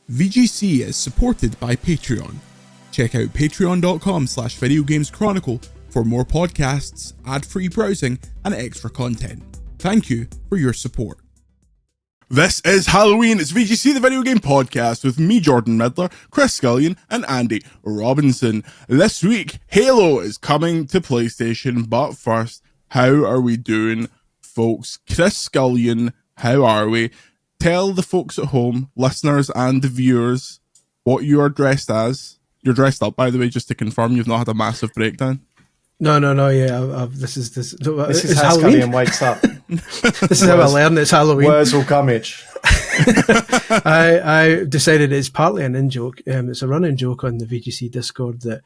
VGC is supported by Patreon. Check out patreon.com/videogameschronicle for more podcasts, ad-free browsing, and extra content. Thank you for your support. This is Halloween. It's VGC, the video game podcast, with me, Jordan Midler, Chris Scullion, and Andy Robinson. This week, Halo is coming to PlayStation, but first, how are we doing, folks? Chris Scullion, how are we? Tell the folks at home, listeners and viewers, what you are dressed as. You're dressed up, by the way, just to confirm you've not had a massive breakdown. No, yeah, this is how Scullion wakes up. This is how I learned it's Halloween. Words will gummage. I decided it's partly an in-joke. It's a running joke on the VGC Discord that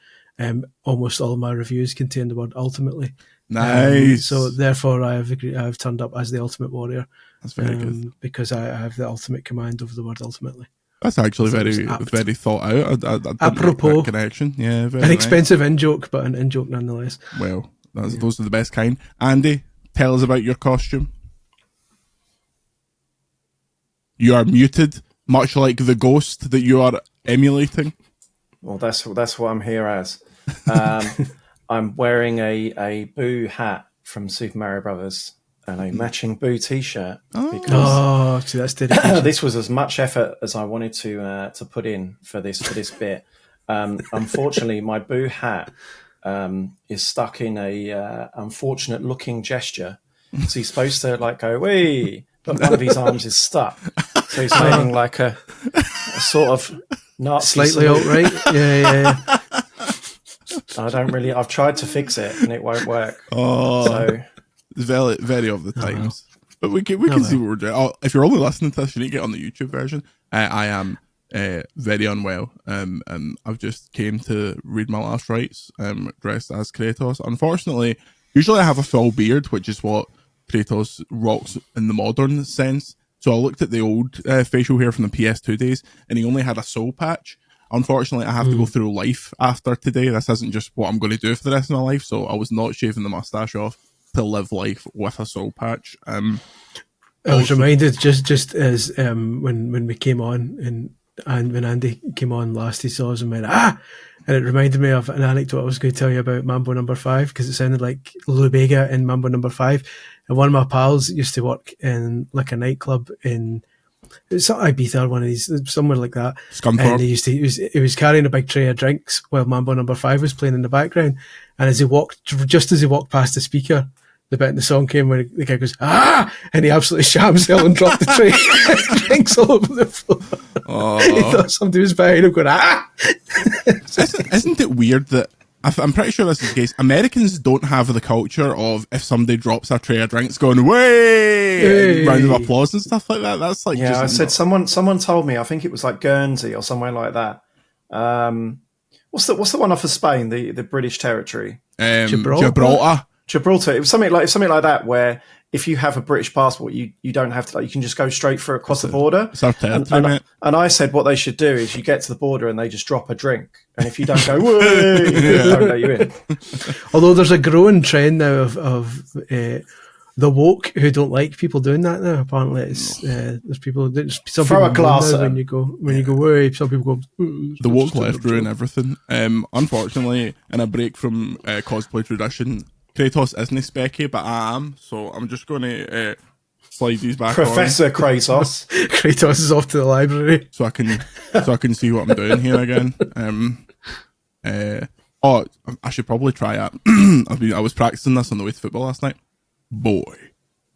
almost all of my reviews contain the word ultimately. Nice. So therefore I've turned up as the Ultimate Warrior. That's very good. Because I have the ultimate command over the word ultimately. That's actually very thought out. I apropos, that connection. Yeah, very an expensive in-joke, but an in-joke nonetheless. Well, those are the best kind. Andy, tell us about your costume. You are muted, much like the ghost that you are emulating. Well, that's what I'm here as. I'm wearing a Boo hat from Super Mario Brothers and a matching Boo t-shirt. Because that's dedication. This was as much effort as I wanted to put in for this bit. Unfortunately, my Boo hat is stuck in a unfortunate looking gesture. So he's supposed to go wee, but one of his arms is stuck. So he's making like a sort of Nazi slightly alt-right. Yeah. I've tried to fix it and it won't work. So very, very of the times. But we can see what we're doing. Oh, if you're only listening to this, you need to get on the YouTube version. I am very unwell. I've just came to read my last rites, dressed as Kratos. Unfortunately, usually I have a full beard, which is what Kratos rocks in the modern sense. So I looked at the old facial hair from the PS2 days, and he only had a soul patch. Unfortunately, I have to go through life after today. This isn't just what I'm going to do for the rest of my life, so I was not shaving the mustache off to live life with a soul patch. I was reminded just as when we came on and when Andy came on last, he saw us and went, and it reminded me of an anecdote I was going to tell you about Mambo No. 5, because it sounded like Lou Bega in Mambo No. 5. And one of my pals used to work in like a nightclub in Ibiza or one of these, somewhere like that. Scunthorpe. And he was carrying a big tray of drinks while Mambo No. 5 was playing in the background. And as he walked past the speaker, the bit in the song came where the guy goes, and he absolutely shams hell and dropped the tray. Drinks all over the floor. He thought somebody was behind him going, Isn't it weird that, I'm pretty sure this is the case, Americans don't have the culture of if somebody drops a tray of drinks going, way, round of applause and stuff like that. That's like, I said someone told me, I think it was like Guernsey or somewhere like that. What's the one off of Spain, the British territory? Gibraltar. It was something like that, where if you have a British passport, you don't have to, you can just go straight for across the border. And I said what they should do is you get to the border and they just drop a drink, and if you don't go, they don't let you in. Although there's a growing trend now of the woke who don't like people doing that now. Apparently, it's there's some throw people a glass when you go way. Some people go. The woke left ruin everything. Unfortunately, in a break from cosplay tradition, Kratos isn't specky, but I am, so I'm just going to slide these back Professor on. Kratos. Kratos is off to the library. So I can see what I'm doing here again. I should probably try it. I was practicing this on the way to football last night. Boy,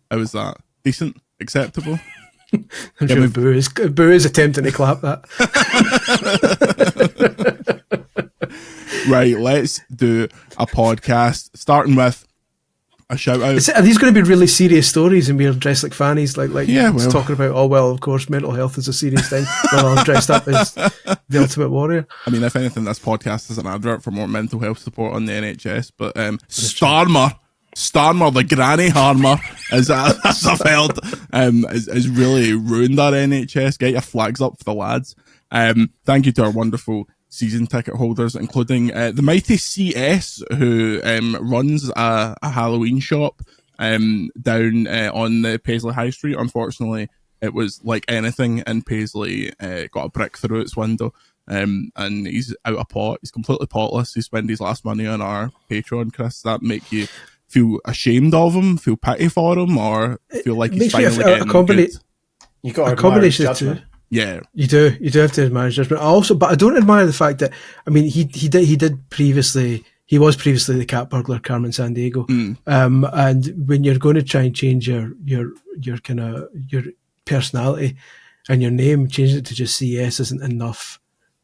how was that? Decent? Acceptable? I'm sure Boo is attempting to clap that. Right, let's do a podcast, starting with a shout out. Are these going to be really serious stories and we're dressed like fannies? Talking about, of course, mental health is a serious thing. Well, I'm dressed up as the Ultimate Warrior. I mean, if anything, this podcast is an advert for more mental health support on the NHS, but Starmer, the granny harmer, as I've heard, has really ruined our NHS. Get your flags up for the lads. Thank you to our wonderful season ticket holders, including the mighty CS, who runs a Halloween shop down on the Paisley High Street. Unfortunately, it was like anything, and Paisley got a brick through its window. And he's out of pot. He's completely potless. He spent his last money on our Patreon, Chris. Does that make you feel ashamed of him, feel pity for him, or feel like he's finally getting good? You got to admire his judgment. Yeah, you do have to admire his judgment. But I don't admire the fact that, I mean, he was previously the cat burglar Carmen Sandiego. And when you're going to try and change your kind of your personality and your name, changing it to just CS isn't enough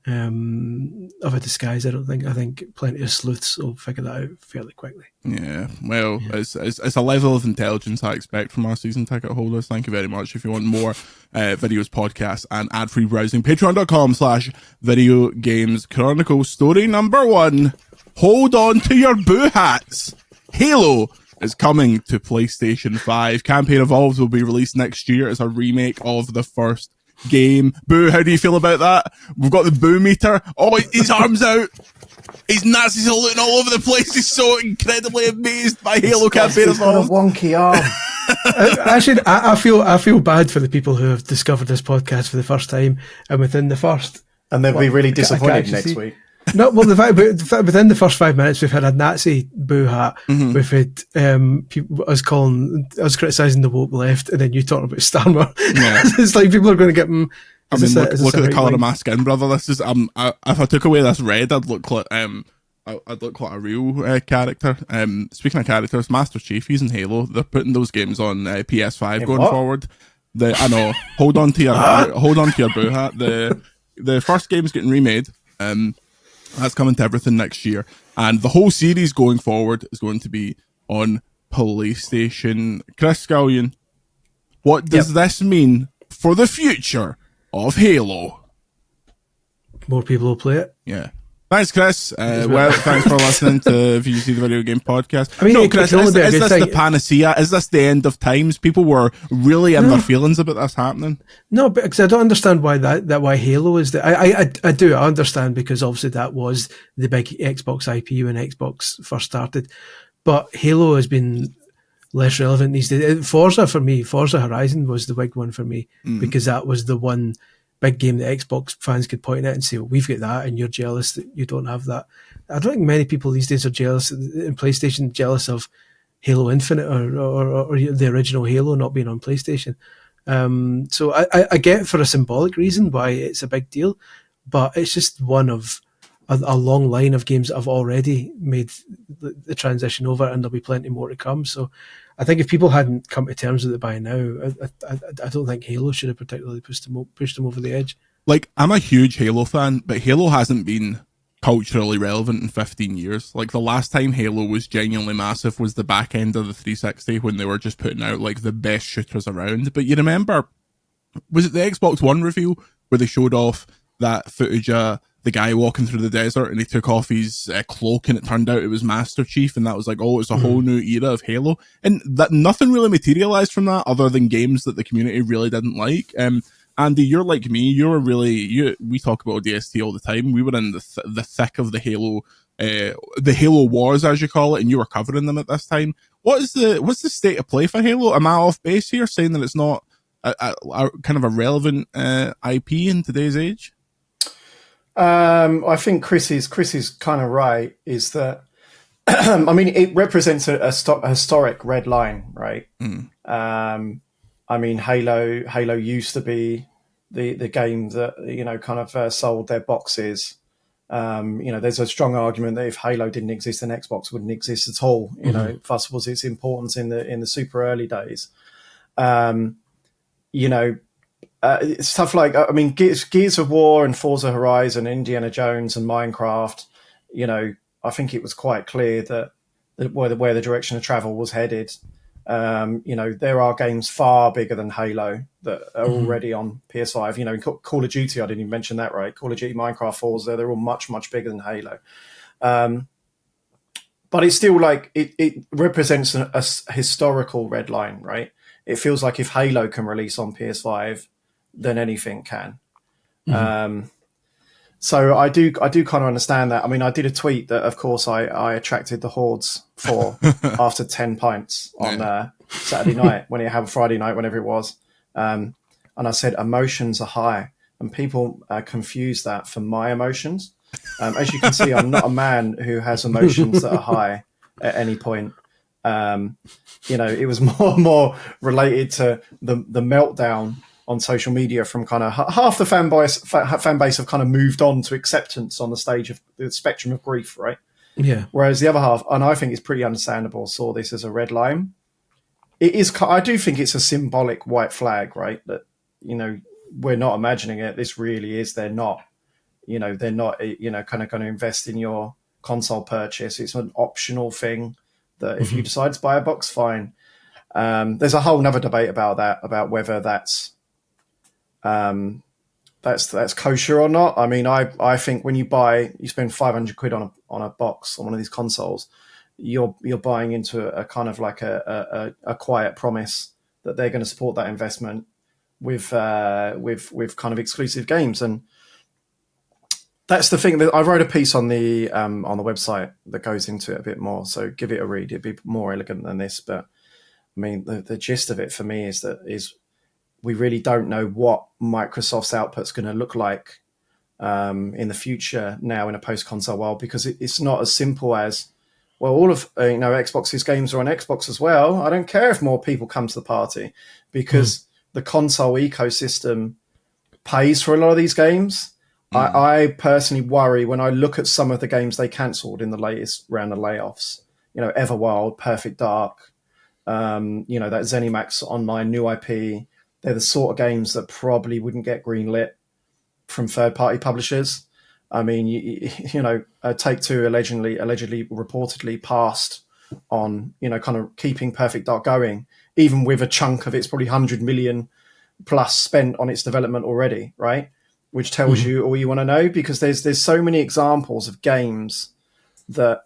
of a disguise. I think plenty of sleuths will figure that out fairly quickly. Yeah, well, it's a level of intelligence I expect from our season ticket holders. Thank you very much. If you want more videos, podcasts, and ad-free browsing, patreon.com/video games chronicle. Story number 1. Hold on to your boo hats. Halo is coming to PlayStation 5. Campaign Evolved will be released next year as a remake of the first game. Boo, how do you feel about that? We've got the boo meter. Oh, his arms out. His Nazi saluting all over the place. He's so incredibly amazed by Halo Campaign Evolved. He's got a wonky arm. Actually, I feel bad for the people who have discovered this podcast for the first time, and within the first... And they'll be really disappointed next week. No, well, the fact within the first 5 minutes, we've had a Nazi boo hat. Mm-hmm. We've had us criticising the woke left, and then you talking about Starmer. Yeah. It's like people are going to get them. I mean, look at the colour of my skin, brother. This is if I took away this red, I'd look like a real character. Speaking of characters, Master Chief, he's in Halo. They're putting those games on PS5 going forward. I know. Hold on to your boo hat. The first game's getting remade. That's coming to everything next year, and the whole series going forward is going to be on PlayStation. Chris Scullion, what does this mean for the future of Halo? More people will play it. Yeah. Thanks, Chris. Thanks for listening to VGC the Video Game Podcast. I mean, no, Chris, is this the panacea? Is this the end of times? People were really in their feelings about this happening. No, because I don't understand why Halo is the. I do. I understand, because obviously that was the big Xbox IP when Xbox first started, but Halo has been less relevant these days. Forza Horizon was the big one for me, because that was the one big game that Xbox fans could point at and say, well, we've got that, and you're jealous that you don't have that. I don't think many people these days are jealous in PlayStation, jealous of Halo Infinite or the original Halo not being on PlayStation. So I get, for a symbolic reason, why it's a big deal, but it's just one of a long line of games that have already made the transition over, and there'll be plenty more to come. So I think if people hadn't come to terms with it by now, I don't think Halo should have particularly pushed them over the edge. Like, I'm a huge Halo fan, but Halo hasn't been culturally relevant in 15 years. Like, the last time Halo was genuinely massive was the back end of the 360, when they were just putting out like the best shooters around. But you remember, was it the Xbox One reveal where they showed off that footage of the guy walking through the desert, and he took off his cloak, and it turned out it was Master Chief, and that was like, oh, it's a whole new era of Halo. And that nothing really materialized from that, other than games that the community really didn't like. Andy, you're like me. We talk about DST all the time. We were in the thick of the Halo wars, as you call it, and you were covering them at this time. What's the state of play for Halo? Am I off base here, saying that it's not a kind of a relevant IP in today's age? I think Chris is kind of right. Is that I mean, it represents a historic red line, right? I mean, Halo used to be the game that kind of sold their boxes. There's a strong argument that if Halo didn't exist, then Xbox wouldn't exist at all. Thus was its importance in the super early days. Stuff like, I mean, Gears of War and Forza Horizon, Indiana Jones and Minecraft, I think it was quite clear that where the direction of travel was headed. There are games far bigger than Halo that are already on PS5. Call of Duty, I didn't even mention that, right? Call of Duty, Minecraft, Forza, they're all much, much bigger than Halo. But it's still like, it represents a historical red line, right? It feels like if Halo can release on PS5, then anything can. So I do kind of understand that. I mean, I did a tweet that, of course, I attracted the hordes for after 10 pints on Saturday night, when it happened, Friday night, whenever it was. and I said emotions are high, and people confuse that for my emotions. As you can see, I'm not a man who has emotions that are high at any point. It was more related to the meltdown on social media from kind of half the fan base have kind of moved on to acceptance on the stage of the spectrum of grief, right? Yeah. Whereas the other half, and I think it's pretty understandable, saw this as a red line. It is. I do think it's a symbolic white flag, right? That, we're not imagining it. This really is. They're not. They're not. Kind of going to invest in your console purchase. It's an optional thing that if you decide to buy a box, fine. There's a whole nother debate about that, about whether that's kosher or not. I mean, I think when you spend 500 quid on a box on one of these consoles, you're buying into a kind of like a quiet promise that they're going to support that investment with kind of exclusive games. And that's the thing that I wrote a piece on the website that goes into it a bit more. So give it a read. It'd be more elegant than this, but I mean, the gist of it for me is we really don't know what Microsoft's output's going to look like in the future now in a post-console world, because it's not as simple as, well, all of Xbox's games are on Xbox as well. I don't care if more people come to the party, because the console ecosystem pays for a lot of these games. I personally worry when I look at some of the games they cancelled in the latest round of layoffs. Everwild, Perfect Dark, that ZeniMax Online new IP. They're the sort of games that probably wouldn't get greenlit from third-party publishers. I mean, Take-Two allegedly reportedly passed on, kind of keeping Perfect Dark going, even with a chunk of its probably 100 million plus spent on its development already, right? Which tells you all you want to know, because there's so many examples of games that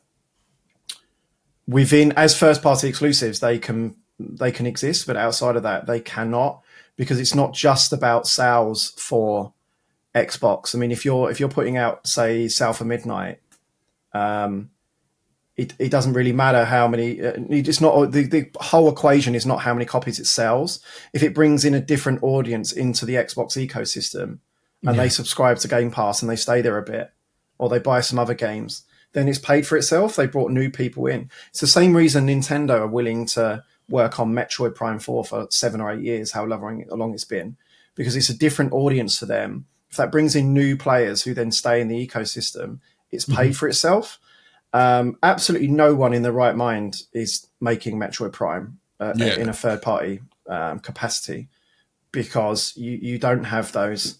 within, as first-party exclusives, they can exist, but outside of that, they cannot, because it's not just about sales for Xbox. I mean, if you're putting out, say, South of Midnight, it doesn't really matter how many. It's not the whole equation is not how many copies it sells. If it brings in a different audience into the Xbox ecosystem, and they subscribe to Game Pass and they stay there a bit, or they buy some other games, then it's paid for itself. They brought new people in. It's the same reason Nintendo are willing to work on Metroid Prime 4 for 7 or 8 years, however long it's been, because it's a different audience to them. If that brings in new players who then stay in the ecosystem, it's paid for itself. Absolutely no one in their right mind is making Metroid Prime in a third-party capacity, because you don't have those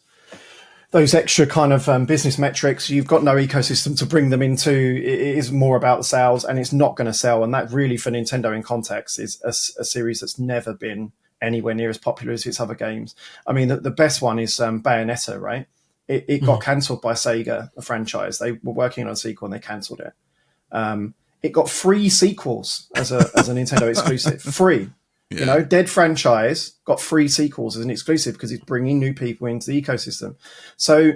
extra kind of business metrics. You've got no ecosystem to bring them into. It is more about the sales, and it's not going to sell. And that really, for Nintendo in context, is a series that's never been anywhere near as popular as its other games. I mean, the best one is Bayonetta, right? It got cancelled by Sega, the franchise. They were working on a sequel and they cancelled it. It got 3 sequels as a Nintendo exclusive. 3. Yeah. Dead franchise got 3 sequels as an exclusive because it's bringing new people into the ecosystem. So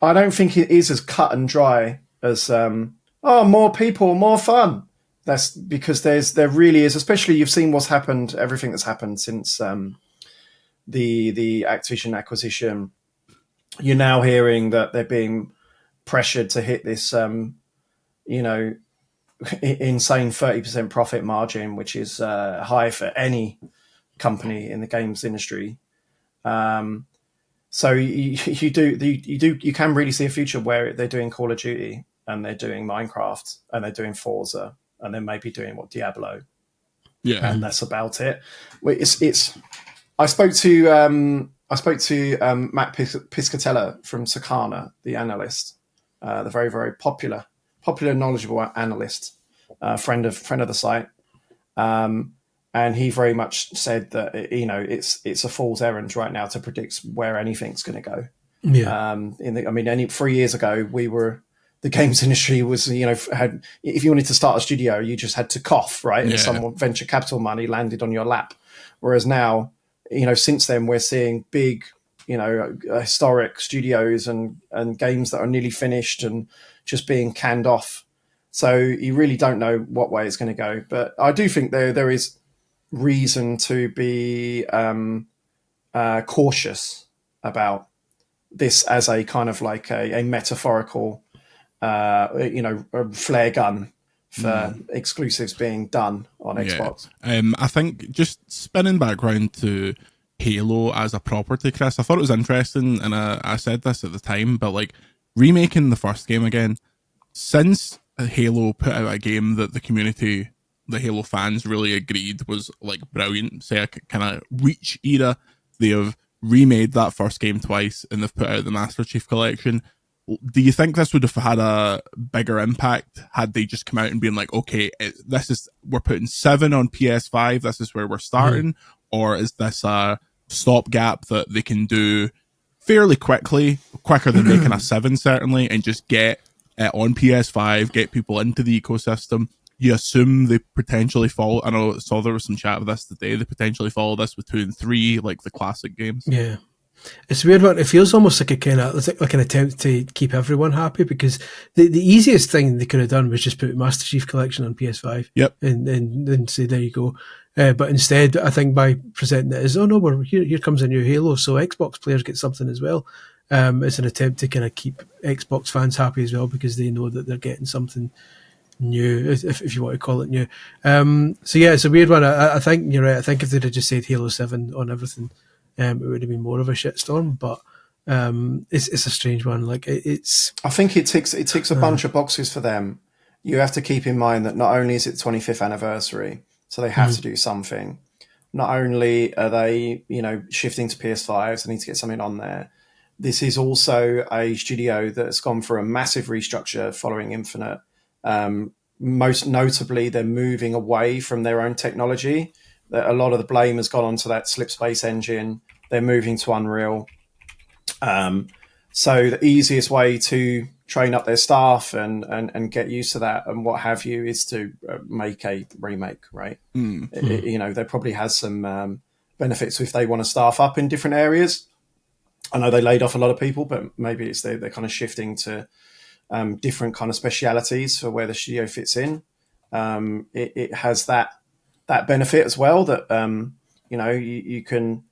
I don't think it is as cut and dry as, more people, more fun. That's because there really is, especially you've seen what's happened, everything that's happened since the Activision acquisition. You're now hearing that they're being pressured to hit this, insane 30% profit margin, which is high for any company in the games industry. So you can really see a future where they're doing Call of Duty and they're doing Minecraft and they're doing Forza and then maybe doing Diablo. Yeah, and that's about it. I spoke to Matt Piscatella from Sakana, the analyst, the very, very popular, knowledgeable analyst, friend of the site, and he very much said that it's a fool's errand right now to predict where anything's going to go. Yeah. 3 years ago, the games industry was had, if you wanted to start a studio, you just had to cough, right? And some venture capital money landed on your lap. Whereas now, since then we're seeing big, historic studios and games that are nearly finished and just being canned off. So you really don't know what way it's going to go. But I do think there is reason to be cautious about this as a kind of like a metaphorical, a flare gun for exclusives being done on Xbox. I think just spinning back round to Halo as a property, Chris, I thought it was interesting, and I said this at the time, but like remaking the first game again, since Halo put out a game that the community, the Halo fans really agreed was like brilliant, say a kind of Reach era, they have remade that first game twice and they've put out the Master Chief Collection. Do you think this would have had a bigger impact had they just come out and been like, okay, we're putting 7 on PS5, this is where we're starting, or is this a stopgap that they can do fairly quickly, quicker than making a 7 certainly, and just get it on PS5, get people into the ecosystem? You assume they potentially follow, I know, saw there was some chat of this today, they potentially follow this with 2 and 3, like the classic games. Yeah. It's a weird one. It feels almost like a kind of like an attempt to keep everyone happy, because the easiest thing they could have done was just put Master Chief Collection on PS5. Yep. And say, there you go. But instead, I think by presenting it as, oh no, here comes a new Halo, so Xbox players get something as well. It's an attempt to kind of keep Xbox fans happy as well, because they know that they're getting something new, if you want to call it new. So yeah, it's a weird one. I think you're right. I think if they'd have just said Halo 7 on everything, it would have been more of a shitstorm. But it's a strange one. Like it's. I think it ticks a bunch of boxes for them. You have to keep in mind that not only is it the 25th anniversary, so they have to do something. Not only are they, shifting to PS5, so they need to get something on there. This is also a studio that's gone for a massive restructure following Infinite. Most notably, they're moving away from their own technology. A lot of the blame has gone onto that Slipspace engine. They're moving to Unreal. So the easiest way to train up their staff and get used to that and what have you is to make a remake, right? There probably has some benefits if they want to staff up in different areas. I know they laid off a lot of people, but maybe it's they're kind of shifting to different kind of specialities for where the studio fits in. It has that benefit as well that you can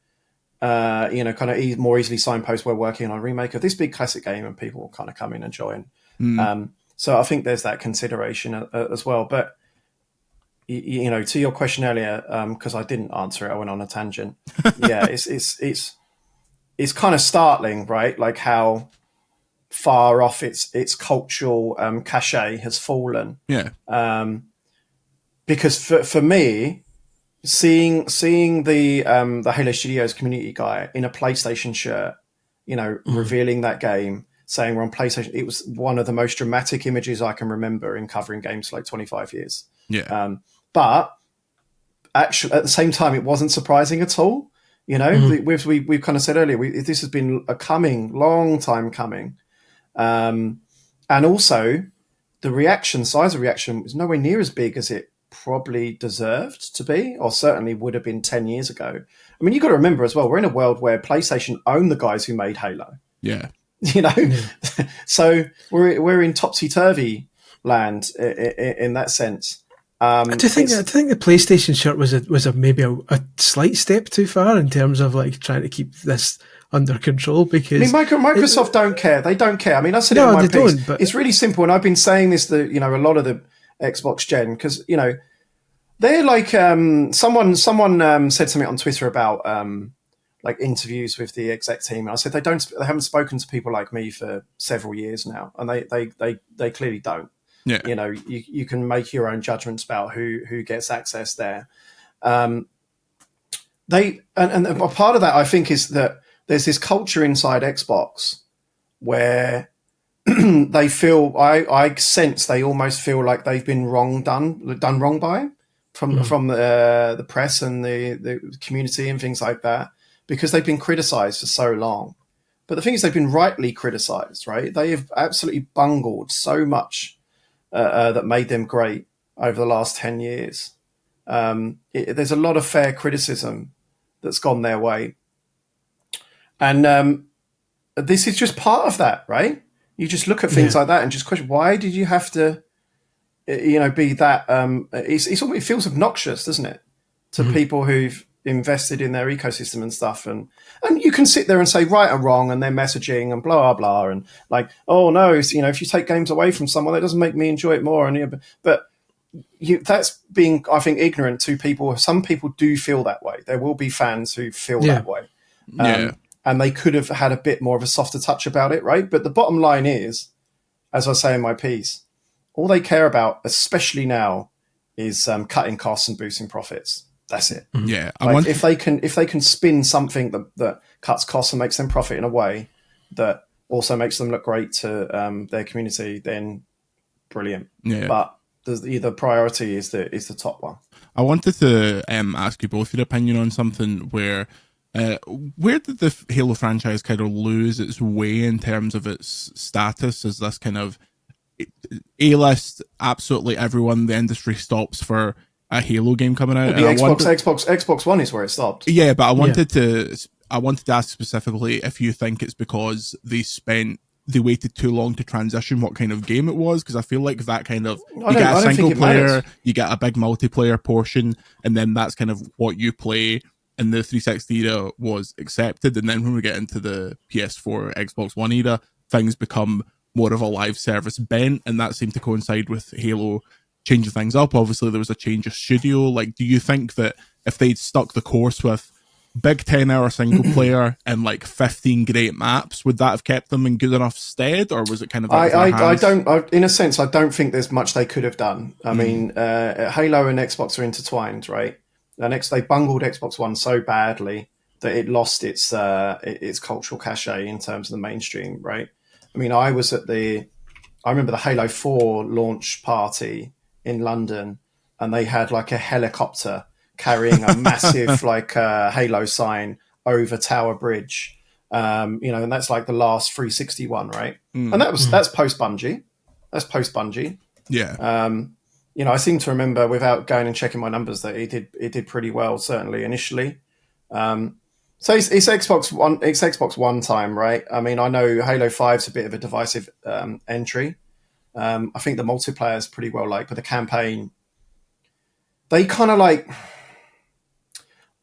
kind of more easily signpost we're working on a remake of this big classic game, and people will kind of come in and join. So I think there's that consideration as well. But to your question earlier, because I didn't answer it, I went on a tangent. Yeah, it's kind of startling, right? Like how far off its cultural cachet has fallen. Yeah. Because for me, seeing the Halo Studios community guy in a PlayStation shirt, revealing that game, saying we're on PlayStation, it was one of the most dramatic images I can remember in covering games for like 25 years. Yeah. But actually, at the same time, it wasn't surprising at all. We've kind of said earlier, this has been a long time coming. And also the size of reaction was nowhere near as big as it probably deserved to be, or certainly would have been 10 years ago. I mean, you've got to remember as well, we're in a world where PlayStation own the guys who made Halo. Yeah. So we're in topsy-turvy land in that sense. I think the PlayStation shirt was maybe a slight step too far in terms of like trying to keep this under control, because Microsoft don't care. They don't care. I mean, I said it in my piece. But it's really simple, and I've been saying this to a lot of the Xbox Gen, because they're like someone said something on Twitter about like interviews with the exec team, and I said they haven't spoken to people like me for several years now, and they clearly don't. Yeah. You can make your own judgments about who gets access there. They and a part of that, I think, is that there's this culture inside Xbox where they feel, I sense they almost feel like they've been done wrong by from the press and the community and things like that, because they've been criticized for so long. But the thing is, they've been rightly criticized, right? They have absolutely bungled so much that made them great over the last 10 years. There's a lot of fair criticism that's gone their way. And this is just part of that, right? You just look at things like that and just question, why did you have to, be that? It feels obnoxious, doesn't it, to people who've invested in their ecosystem and stuff, and you can sit there and say right and wrong and their messaging and blah blah, and like, oh no, if you take games away from someone, that doesn't make me enjoy it more, but that's being, I think, ignorant to people. Some people do feel that way. There will be fans who feel that way, and they could have had a bit more of a softer touch about it, right? But the bottom line is, as I say in my piece, all they care about, especially now, is cutting costs and boosting profits. That's it. Yeah, if they can spin something that cuts costs and makes them profit in a way that also makes them look great to their community, then brilliant. Yeah. But the priority is the top one. I wanted to ask you both your opinion on something where did the Halo franchise kind of lose its way in terms of its status as this kind of A-list, absolutely everyone in the industry stops for a Halo game coming out? The Xbox One is where it stopped. Yeah, but I wanted to ask specifically if you think it's because they waited too long to transition what kind of game it was, because I feel like that kind of, you get a single player, you get a big multiplayer portion, and then that's kind of what you play. And the 360 era was accepted, and then when we get into the PS4, Xbox One era, things become more of a live service bent, and that seemed to coincide with Halo changing things up. Obviously, there was a change of studio. Like, do you think that if they'd stuck the course with big 10-hour single player and like 15 great maps, would that have kept them in good enough stead, or was it kind of? In a sense, I don't think there's much they could have done. I mean, Halo and Xbox are intertwined, right? They bungled Xbox One so badly that it lost its cultural cachet in terms of the mainstream, right? I mean, I remember the Halo 4 launch party in London, and they had like a helicopter carrying a massive Halo sign over Tower Bridge, and that's like the last 360 one, right? And that's post Bungie. Yeah. I seem to remember, without going and checking my numbers, that it did pretty well, certainly initially. So it's Xbox One time, right? I mean, I know Halo 5's a bit of a divisive entry. I think the multiplayer is pretty well liked, but the campaign, they kind of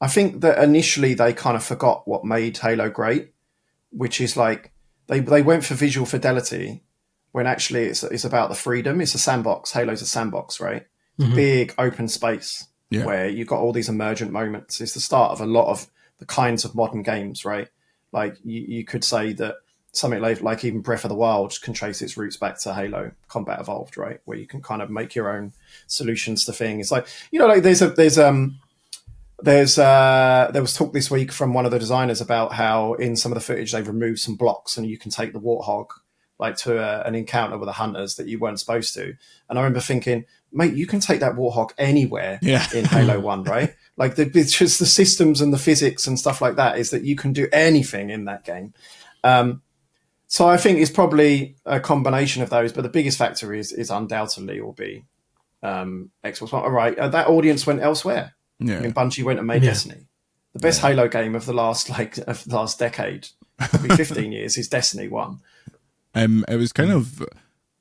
I think that initially they kind of forgot what made Halo great, which is like they went for visual fidelity when actually it's about the freedom. It's a sandbox. Halo's a sandbox, right? It's a big open space where you've got all these emergent moments. It's the start of a lot of the kinds of modern games, right? Like you could say that something like even Breath of the Wild can trace its roots back to Halo Combat Evolved, right? Where you can kind of make your own solutions to things. Like, like there was talk this week from one of the designers about how in some of the footage they've removed some blocks and you can take the Warthog like to an encounter with the hunters that you weren't supposed to. And I remember thinking, mate, you can take that Warthog anywhere in Halo 1, right? Like it's just the systems and the physics and stuff like that is that you can do anything in that game. So I think it's probably a combination of those, but the biggest factor is undoubtedly will be Xbox One. All right, that audience went elsewhere. Yeah. I mean, Bungie went and made Destiny. The best Halo game of the last decade, probably 15 years, is Destiny 1. It was kind of,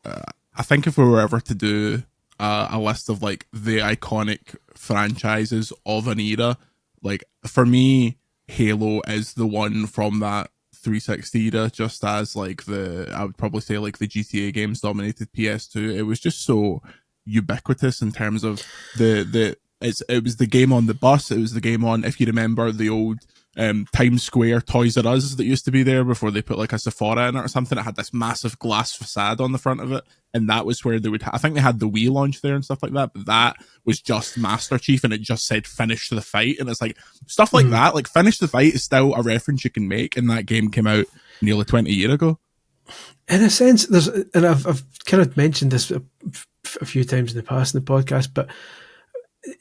I think if we were ever to do a list of like the iconic franchises of an era, like for me, Halo is the one from that 360 era, just as like I would probably say like the GTA games dominated PS2. It was just so ubiquitous in terms of it was the game on the bus. It was the game on, if you remember the old Times Square Toys R Us that used to be there before they put like a Sephora in it or something. It had this massive glass facade on the front of it, and that was where they would I think they had the Wii launch there and stuff like that, but that was just Master Chief and it just said finish the fight, and it's like stuff like that, like finish the fight is still a reference you can make, and that game came out nearly 20 years ago. In a sense, and I've kind of mentioned this a few times in the past in the podcast, but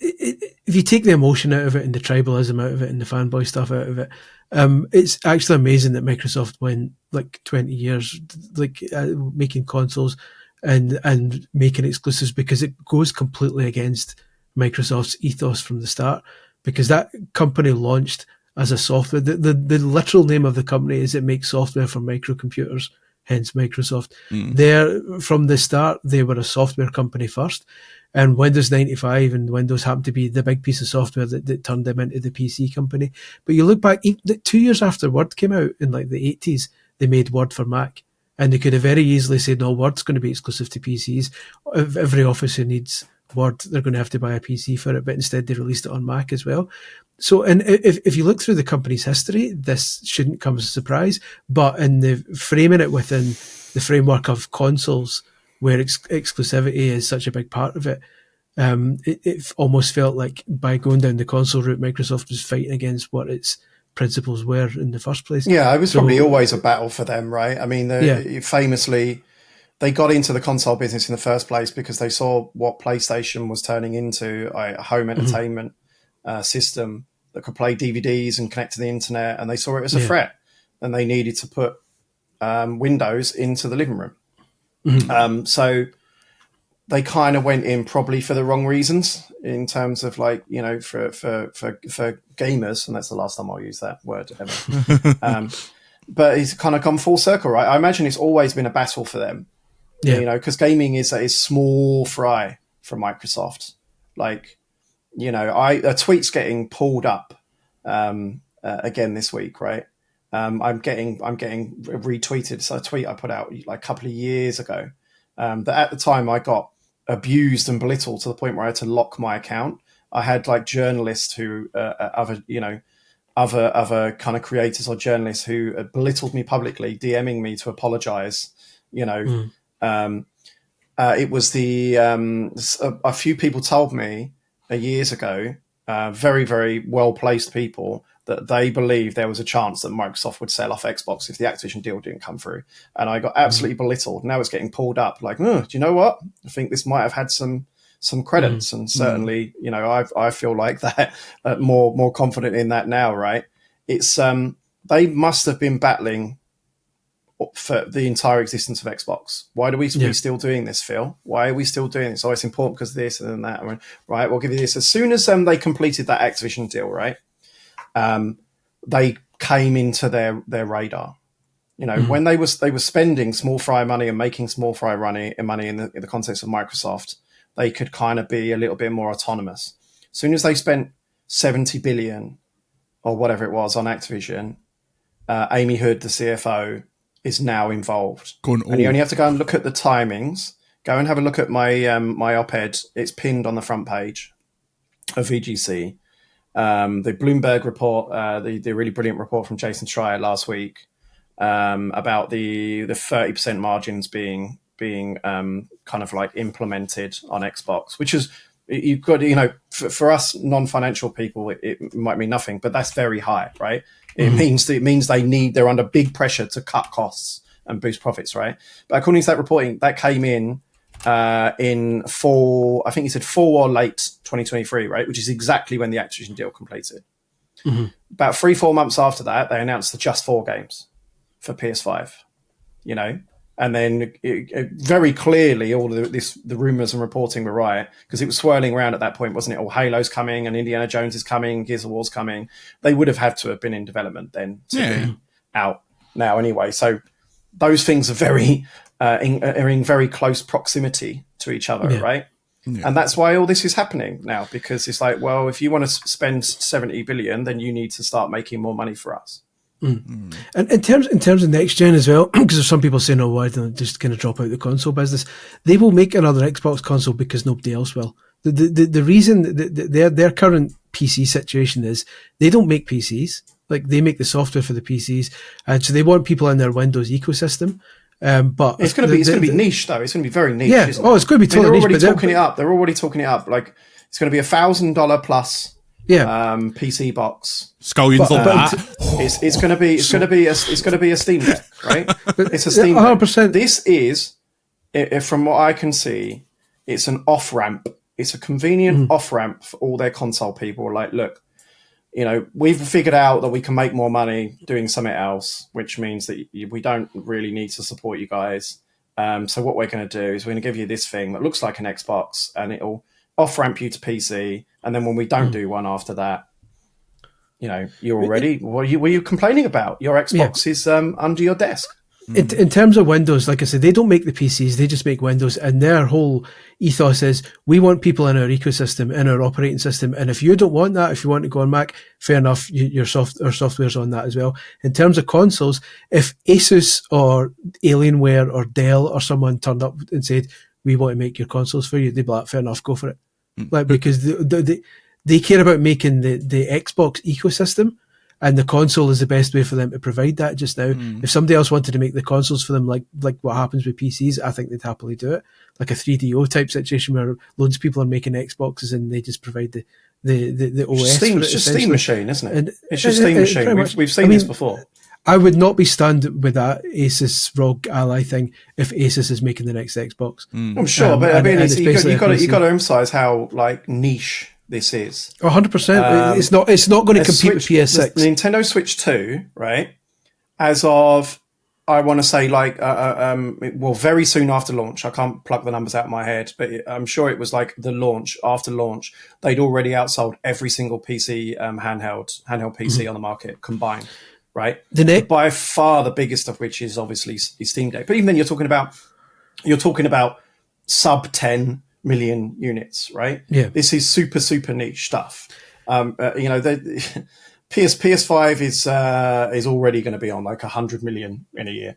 if you take the emotion out of it and the tribalism out of it and the fanboy stuff out of it, it's actually amazing that Microsoft went like 20 years making consoles and making exclusives, because it goes completely against Microsoft's ethos from the start, because that company launched as a software. The literal name of the company is it makes software for microcomputers. hence Microsoft. From the start, they were a software company first, and Windows 95 and Windows happened to be the big piece of software that turned them into the PC company. But you look back, 2 years after Word came out in like the 80s, they made Word for Mac. And they could have very easily said, no, Word's going to be exclusive to PCs. If every office who needs Word, they're going to have to buy a PC for it. But instead, they released it on Mac as well. So, and if you look through the company's history, this shouldn't come as a surprise. But in the framing it within the framework of consoles, where exclusivity is such a big part of it, it almost felt like by going down the console route, Microsoft was fighting against what its principles were in the first place. Yeah, it was probably always a battle for them, right? I mean, famously, they got into the console business in the first place because they saw what PlayStation was turning into, a home entertainment system that could play DVDs and connect to the internet, and they saw it as a threat, and they needed to put Windows into the living room. So they kind of went in probably for the wrong reasons in terms of, like, you know, for gamers, and that's the last time I'll use that word ever. But it's kind of come full circle, right? I imagine it's always been a battle for them, you know, because gaming is a small fry for Microsoft. Like, you know, a tweet's getting pulled up again this week, right? I'm getting retweeted. So a tweet I put out like a couple of years ago that at the time I got abused and belittled to the point where I had to lock my account. I had like journalists who, other kind of creators or journalists who belittled me publicly, DMing me to apologize. You know, it was a few people told me years ago, very, very well-placed people, that they believed there was a chance that Microsoft would sell off Xbox if the Activision deal didn't come through. And I got absolutely belittled. Now it's getting pulled up like, do you know what? I think this might have had some credits. And certainly, you know, I feel like that, more confident in that now, right? It's, they must have been battling for the entire existence of Xbox. Why do we still doing this, Phil? Why are we still doing this? Oh, it's important because of this and then that. I mean, right, we'll give you this. As soon as they completed that Activision deal, right, they came into their radar. You know, when they were spending small fry money and making small fry money in the context of Microsoft, they could kind of be a little bit more autonomous. As soon as they spent 70 billion or whatever it was on Activision, Amy Hood, the CFO, is now involved. And you only have to go and look at the timings. Go and have a look at my my op-ed. It's pinned on the front page of VGC. The Bloomberg report, the really brilliant report from Jason Schreier last week about the 30% margins being kind of like implemented on Xbox, which is, you've got, you know, for us non-financial people, it might mean nothing, but that's very high, right? It means they're under big pressure to cut costs and boost profits, right? But according to that reporting, that came in fall, I think he said fall or late 2023, right? Which is exactly when the Activision deal completed. About 3-4 months after that, they announced the Just 4 games for PS5, you know? And then very clearly, all of the rumors and reporting were right, because it was swirling around at that point, wasn't it? Oh, Halo's coming and Indiana Jones is coming, Gears of War's coming. They would have had to have been in development then to be out now anyway. So those things are in very close proximity to each other, right? Yeah. And that's why all this is happening now, because it's like, well, if you want to spend 70 billion, then you need to start making more money for us. And in terms of next gen as well, because there's some people saying, "Oh, why don't they just kind of drop out the console business?" They will make another Xbox console because nobody else will. The reason their current PC situation is they don't make PCs, like they make the software for the PCs, and so they want people in their Windows ecosystem. But it's going to be niche though. It's going to be very niche. Yeah. Isn't it? It's going to be totally niche. They're already talking it up. Like it's going to be $1,000 plus. PC box. Scullion's like that. It's going to be a Steam Deck, right? It's a Steam 100%. Deck. This is, from what I can see, it's an off ramp. It's a convenient off ramp for all their console people. Like, look, you know, we've figured out that we can make more money doing something else, which means that we don't really need to support you guys. So what we're going to do is we're going to give you this thing that looks like an Xbox, and it'll off-ramp you to PC, and then when we don't do one after that, you know, you're already. What were you complaining about? Your Xbox is under your desk. In terms of Windows, like I said, they don't make the PCs, they just make Windows, and their whole ethos is we want people in our ecosystem, in our operating system, and if you don't want that, if you want to go on Mac, fair enough, our software's on that as well. In terms of consoles, if Asus or Alienware or Dell or someone turned up and said, we want to make your consoles for you, they'd be like, fair enough, go for it. Like, because they care about making the Xbox ecosystem, and the console is the best way for them to provide that just now. If somebody else wanted to make the consoles for them, like what happens with PCs, I think they'd happily do it. Like a 3DO type situation where loads of people are making Xboxes and they just provide the OS. It's just Steam machine, isn't it? It's just Steam machine. We've seen this before. I would not be stunned with that Asus ROG Ally thing if Asus is making the next Xbox. I'm sure, but I mean, you've got to emphasize how like niche this is. 100%. It's not going to compete with PS6. The Nintendo Switch 2, right? As of, I want to say very soon after launch. I can't plug the numbers out of my head, but I'm sure it was like after launch, they'd already outsold every single PC handheld PC on the market combined, right? By far the biggest of which is obviously Steam Deck. But even then, you're talking about sub 10 million units, right? Yeah. This is super niche stuff. PS5 is already going to be on like 100 million in a year.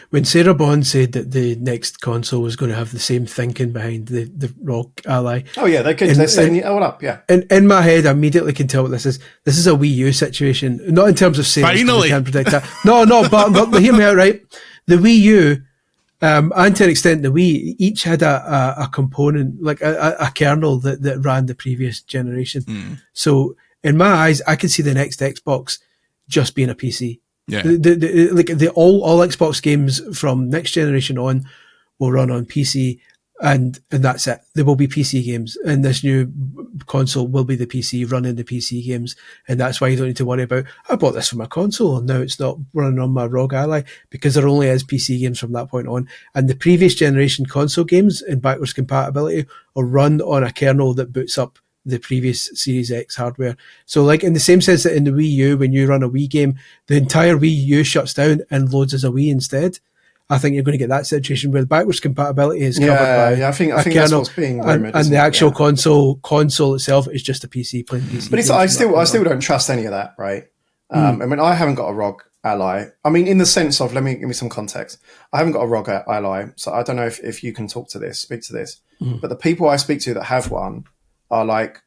When Sarah Bond said that the next console was going to have the same thinking behind the ROG Ally. Oh yeah, they're setting it all up. Yeah. In my head, I immediately can tell what this is. This is a Wii U situation, not in terms of sales. Finally, can't predict that. No, but hear me out, right? The Wii U. And to an extent, the Wii each had a component, like a kernel that ran the previous generation. So in my eyes, I could see the next Xbox just being a PC. Yeah. All Xbox games from next generation on will run on PC, and that's it. There will be PC games, and this new console will be the PC running the PC games, and that's why you don't need to worry about, I bought this for my console and now it's not running on my ROG Ally, because there only is PC games from that point on, and the previous generation console games in backwards compatibility will run on a kernel that boots up the previous Series X hardware. So like in the same sense that in the Wii U, when you run a Wii game, the entire Wii U shuts down and loads as a Wii instead. I think you're going to get that situation where the backwards compatibility is covered by I think that's what's being rumored, and the actual console itself is just a PC, plain PC. But I still don't trust any of that, right? I mean, I haven't got a ROG Ally. I mean, in the sense of, give me some context. I haven't got a ROG Ally, so I don't know if you can speak to this. But the people I speak to that have one are like,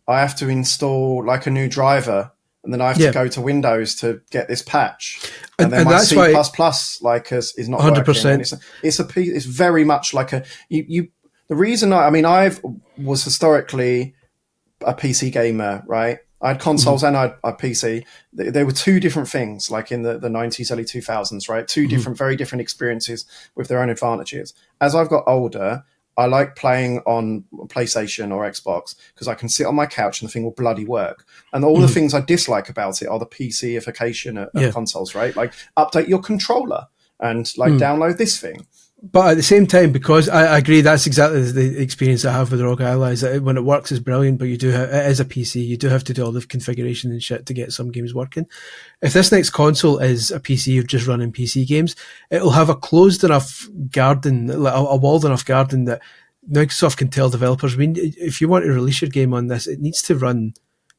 I have to install like a new driver, and then I have to go to Windows to get this patch, and then my C++ is not 100%. It's very much like the reason I was historically a PC gamer, right? I had consoles and I had a PC. There were two different things, like in the 90s, early 2000s, right? Two very different experiences with their own advantages. As I've got older, I like playing on PlayStation or Xbox because I can sit on my couch and the thing will bloody work. And all the things I dislike about it are the PC-ification of consoles, right? Like update your controller and download this thing. But at the same time, because I agree, that's exactly the experience I have with ROG Ally, is that when it works, it's brilliant, but it is a PC. You do have to do all the configuration and shit to get some games working. If this next console is a PC of just running PC games, it'll have a closed enough garden, like a walled enough garden that Microsoft can tell developers, I mean, if you want to release your game on this, it needs to run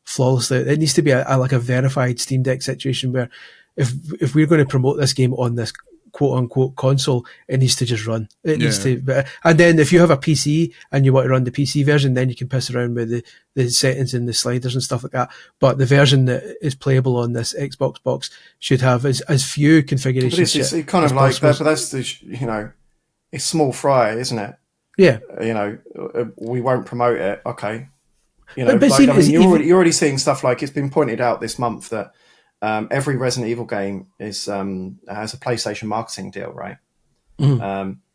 flawlessly. It needs to be like a verified Steam Deck situation where if we're going to promote this game on this quote unquote console, it needs to just run. It needs to, and then if you have a PC and you want to run the PC version, then you can piss around with the settings and the sliders and stuff like that. But the version that is playable on this Xbox box should have as few configurations. But it's kind of like that. But that's it's small fry, isn't it? Yeah. We won't promote it. Okay. You're already seeing stuff like, it's been pointed out this month that every Resident Evil game has a PlayStation marketing deal, right?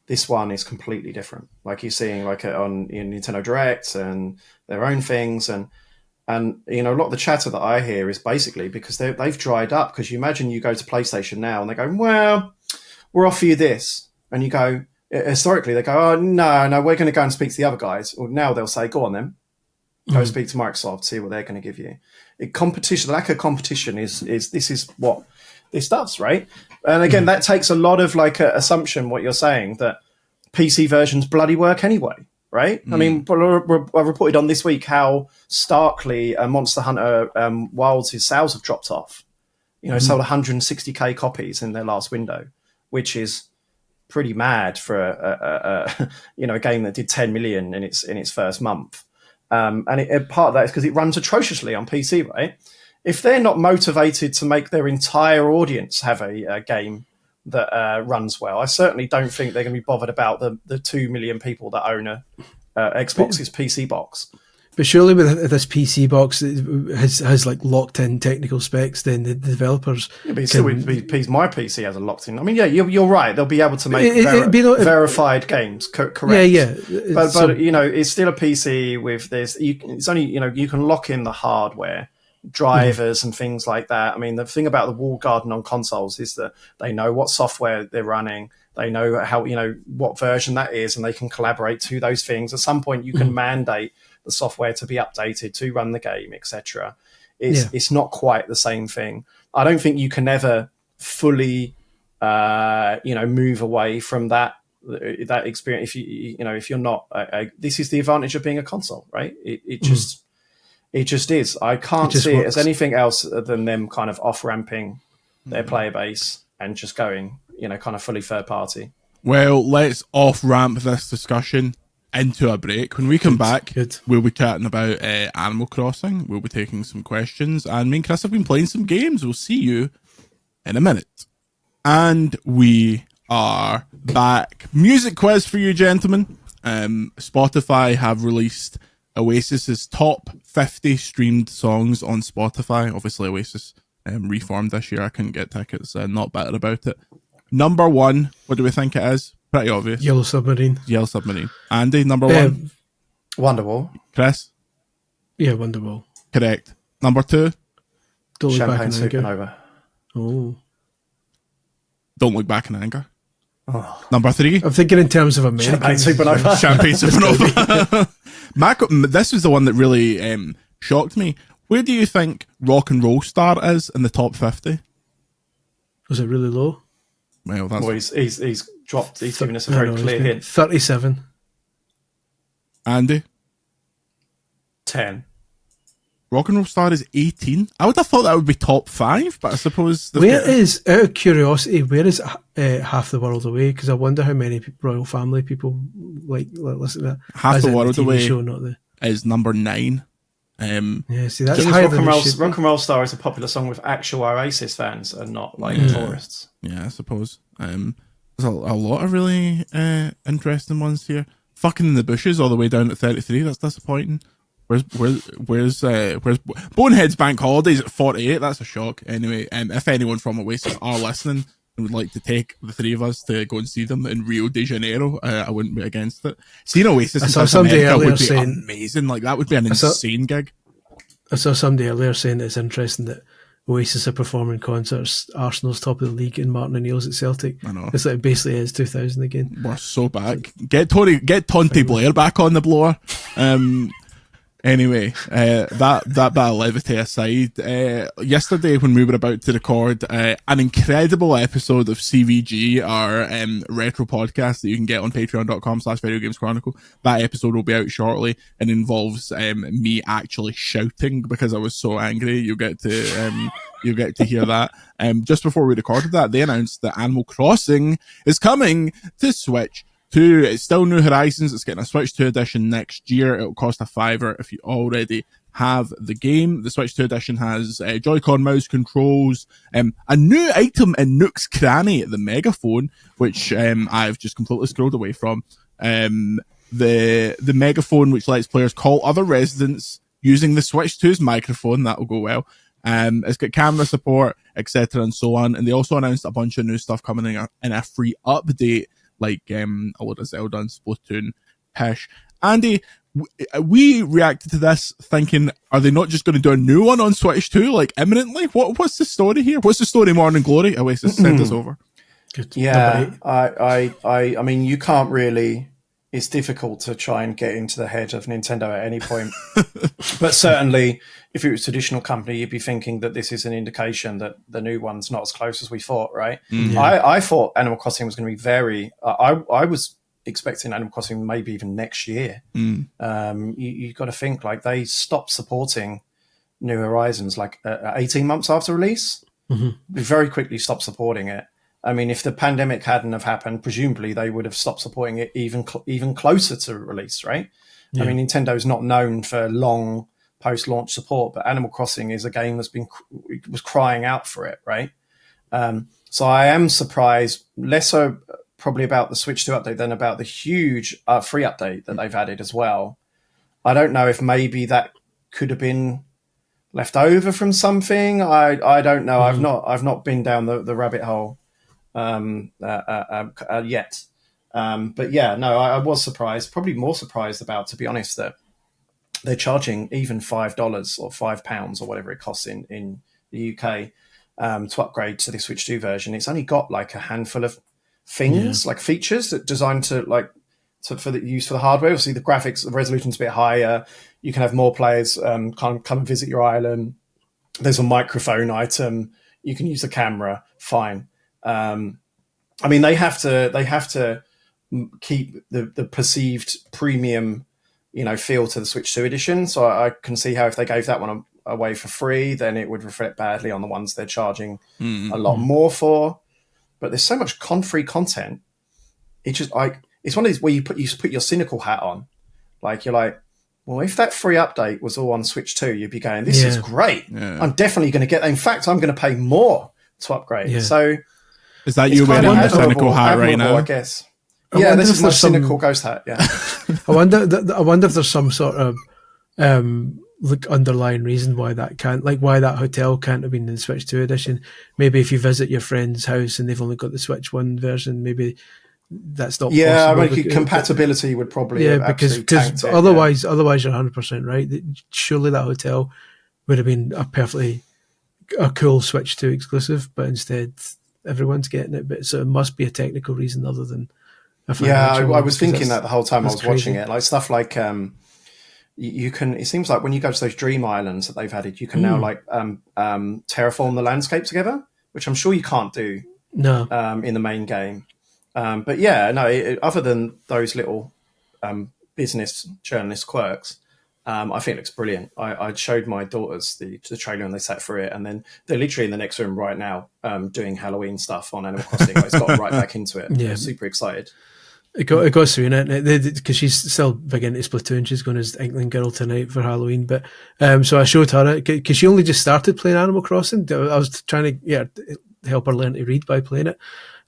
This one is completely different. Like you're seeing on Nintendo Direct and their own things, and a lot of the chatter that I hear is basically because they've dried up. Because you imagine you go to PlayStation now and they go, well, we'll offer you this, and you go, historically they go, oh no, we're going to go and speak to the other guys. Or now they'll say, go on then. Go speak to Microsoft, see what they're going to give you. The lack of competition is what this does, right? And again, that takes a lot of like a assumption, what you're saying, that PC versions bloody work anyway, right? I mean, I reported on this week how starkly Monster Hunter Wilds' sales have dropped off. You know, sold 160k copies in their last window, which is pretty mad for a game that did 10 million in its first month. And part of that is because it runs atrociously on PC, right? If they're not motivated to make their entire audience have a game that runs well, I certainly don't think they're going to be bothered about the 2 million people that own a Xbox's PC box. But surely with this PC box has like locked in technical specs, then the developers. Yeah, but my PC has a locked in. I mean, yeah, you're right. They'll be able to make verified games. Correct. Yeah. But you know, it's still a PC with this. It's only you can lock in the hardware, drivers, and things like that. I mean, the thing about the walled garden on consoles is that they know what software they're running. They know how what version that is, and they can collaborate to those things. At some point, you can mandate the software to be updated to run the game, etc. It's not quite the same thing. I don't think you can ever fully, move away from that experience. If you're not, this is the advantage of being a console, right? It just is. I can't see it as anything else than them kind of off ramping their player base and just going, kind of fully third party. Well, let's off ramp this discussion into a break. When we come back, we'll be chatting about Animal Crossing. We'll be taking some questions, and me and Chris have been playing some games. We'll see you in a minute. And we are back. Music quiz for you, gentlemen. Spotify have released Oasis's top 50 streamed songs on Spotify. Obviously, Oasis reformed this year. I couldn't get tickets. Not bitter about it. Number 1, what do we think it is? Pretty obvious. Yellow Submarine. Andy, number 1. Wonderwall. Chris? Yeah, Wonderwall. Correct. Number 2? Don't Look Champagne Back in Anger. Supernova. Oh. Don't Look Back in Anger. Oh. Number 3? I'm thinking in terms of American. Champagne Supernova. This was the one that really shocked me. Where do you think Rock and Roll Star is in the top 50? Was it really low? Well, that's... he's dropped. He's given us a very clear hint. 37. Andy? 10. Rock and Roll Star is 18. I would have thought that would be top 5, but I suppose... Out of curiosity, where is Half the World Away? Because I wonder how many royal family people like listen to that. Half the World Away show, is number 9. See, that's higher than Rock and Roll Star is a popular song with actual Oasis fans and not like tourists. Yeah, I suppose. There's a lot of really interesting ones here. Fucking in the Bushes all the way down at 33. That's disappointing. Where's Bonehead's Bank Holidays at 48? That's a shock. Anyway, if anyone from Oasis are listening and would like to take the three of us to go and see them in Rio de Janeiro, I wouldn't be against it. Seeing Oasis in South America would be amazing. Like, that would be an insane gig. I saw somebody earlier saying it's interesting that Oasis are performing concerts. Arsenal's top of the league and Martin O'Neill's at Celtic. I know. It's like basically is 2000 again. We're so back. Get Tonty Blair back on the blower. Anyway, that bit of levity aside, yesterday when we were about to record an incredible episode of CVG, our retro podcast that you can get on patreon.com/videogameschronicle, that episode will be out shortly and involves me actually shouting because I was so angry. You get to hear that. Just before we recorded that, they announced that Animal Crossing is coming to Switch 2. It's still New Horizons. It's getting a Switch 2 edition next year. It'll cost $5 if you already have the game. The Switch 2 edition has Joy-Con mouse controls, a new item in Nook's Cranny, the megaphone, which I've just completely scrolled away from. The megaphone, which lets players call other residents using the Switch 2's microphone. That will go well. It's got camera support, etc., and so on. And they also announced a bunch of new stuff coming in a free update, like a lot of Zelda and Splatoon pish. Andy, we reacted to this thinking, are they not just going to do a new one on Switch 2, like, imminently? What's the story here? What's the story, Morning Glory? Oasis, send us over. Good. Yeah, I mean, you can't really it's difficult to try and get into the head of Nintendo at any point. But certainly, if it was a traditional company, you'd be thinking that this is an indication that the new one's not as close as we thought, right? I thought Animal Crossing was going to be very... I was expecting Animal Crossing maybe even next year. You've got to think, like, they stopped supporting New Horizons like 18 months after release. They very quickly stopped supporting it. I mean, if the pandemic hadn't have happened, presumably they would have stopped supporting it even closer to release, right? I mean, Nintendo's not known for long post-launch support, but Animal Crossing is a game that's was crying out for it, right? So I am surprised, less so probably about the Switch 2 update than about the huge free update that they've added as well. I don't know if maybe that could have been left over from something. I don't know. I've not been down the rabbit hole yet. But yeah, no, I was surprised, probably more surprised about, to be honest, that they're charging even $5 or £5 or whatever it costs in the UK to upgrade to the Switch 2 version. It's only got like a handful of things, like features that designed to for the use for the hardware. Obviously, the graphics, the resolution's a bit higher. You can have more players come and visit your island. There's a microphone item. You can use the camera. Fine. I mean, they have to keep the perceived premium, feel to the Switch 2 edition. So I can see how if they gave that one away for free, then it would reflect badly on the ones they're charging a lot more for. But there's so much free content. It's just like, it's one of these where you put your cynical hat on. Like, you're like, well, if that free update was all on Switch 2, you'd be going, this is great. Yeah. I'm definitely going to get that. In fact, I'm going to pay more to upgrade. Yeah. So is that you wearing a cynical hat right now? I guess. Yeah, this is my cynical ghost hat. Yeah. I wonder if there's some sort of underlying reason why that why that hotel can't have been in the Switch 2 edition. Maybe if you visit your friend's house and they've only got the Switch 1 version, maybe that's not possible. I mean, compatibility would probably because otherwise you're 100% right. Surely that hotel would have been a cool Switch 2 exclusive, but instead everyone's getting it. But so it must be a technical reason other than a financial one. I was thinking that the whole time I was watching it, like stuff like you can. It seems like when you go to those dream islands that they've added, you can now terraform the landscape together, which I'm sure you can't do in the main game. But yeah, no. Other than those little business journalist quirks, I think it looks brilliant. I showed my daughters the trailer and they sat through it, and then they're literally in the next room right now doing Halloween stuff on Animal Crossing. It's got right back into it. Yeah, I'm super excited. It got Serena because she's still big into Splatoon. She's going as Inkling Girl tonight for Halloween. But so I showed her it because she only just started playing Animal Crossing. I was trying to help her learn to read by playing it.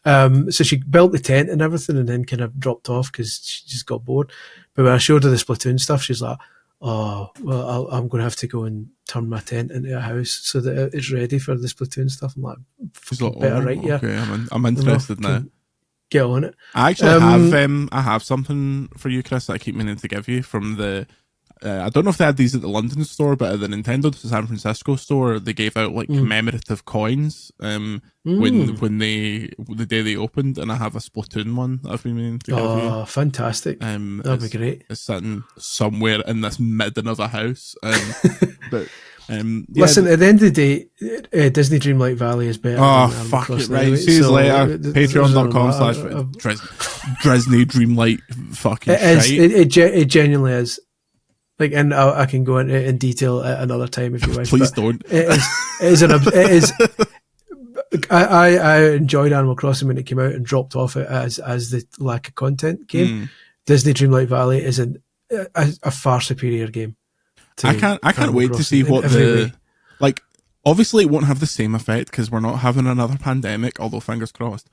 So she built the tent and everything, and then kind of dropped off because she just got bored. But when I showed her the Splatoon stuff, she's like, "Oh, well, I'm going to have to go and turn my tent into a house so that it's ready for the Splatoon stuff." I'm like, "Better, right? Yeah, okay, I'm interested now. Get on it." I actually have something for you, Chris, that I keep meaning to give you from the. I don't know if they had these at the London store, but at the Nintendo San Francisco store, they gave out commemorative coins when the day they opened, and I have a Splatoon one that I've been meaning to give you. Oh, fantastic! That'd be great. It's sitting somewhere in this midden of a house, but. Listen, at the end of the day, Disney Dreamlight Valley is better. Oh, fuck it, right. See you later. Patreon.com/Disney Dreamlight fucking shite. It genuinely is. Like, and I can go into it in detail at another time if you wish. Please don't. It is. I enjoyed Animal Crossing when it came out and dropped off it as the lack of content came. Disney Dreamlight Valley is a far superior game. I can't wait to see what obviously it won't have the same effect because we're not having another pandemic, although fingers crossed.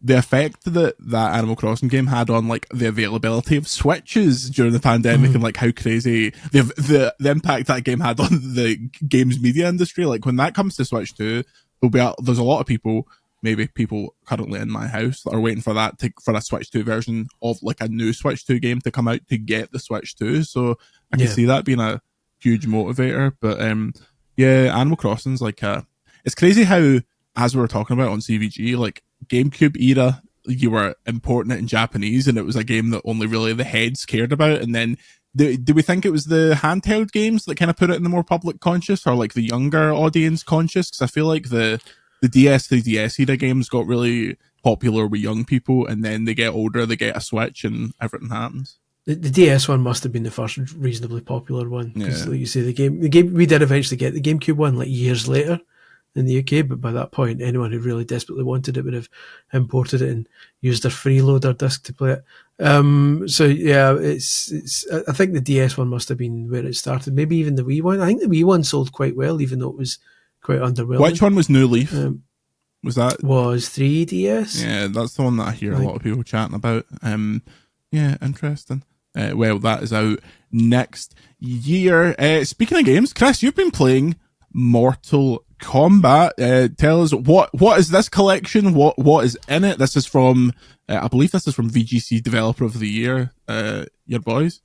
The effect that Animal Crossing game had on the availability of Switches during the pandemic and how crazy the impact that game had on the games media industry. Like when that comes to Switch 2, there's a lot of people, maybe people currently in my house, that are waiting for for a Switch 2 version of a new Switch 2 game to come out to get the Switch 2. So I can see that being a huge motivator. But Animal Crossing's it's crazy how, as we were talking about on CVG, GameCube era you were importing it in Japanese, and it was a game that only really the heads cared about. And then do we think it was the handheld games that kind of put it in the more public conscious, or like the younger audience conscious? Because I feel like the DS 3DS era games got really popular with young people, and then they get older, they get a Switch, and everything happens. The DS one must have been the first reasonably popular one, because like you say, the game we did eventually get the GameCube one like years later in the UK, but by that point, anyone who really desperately wanted it would have imported it and used their freeloader disc to play it. So yeah, it's. I think the DS one must have been where it started. Maybe even the Wii one. I think the Wii one sold quite well, even though it was quite underwhelming. Which one was New Leaf? Was 3DS? Yeah, that's the one that I hear a lot of people chatting about. Yeah, interesting. Well, that is out next year. Speaking of games, Chris, you've been playing Mortal Kombat. Tell us what is this collection? What is in it? This is from I believe this is from VGC Developer of the Year. Your boys.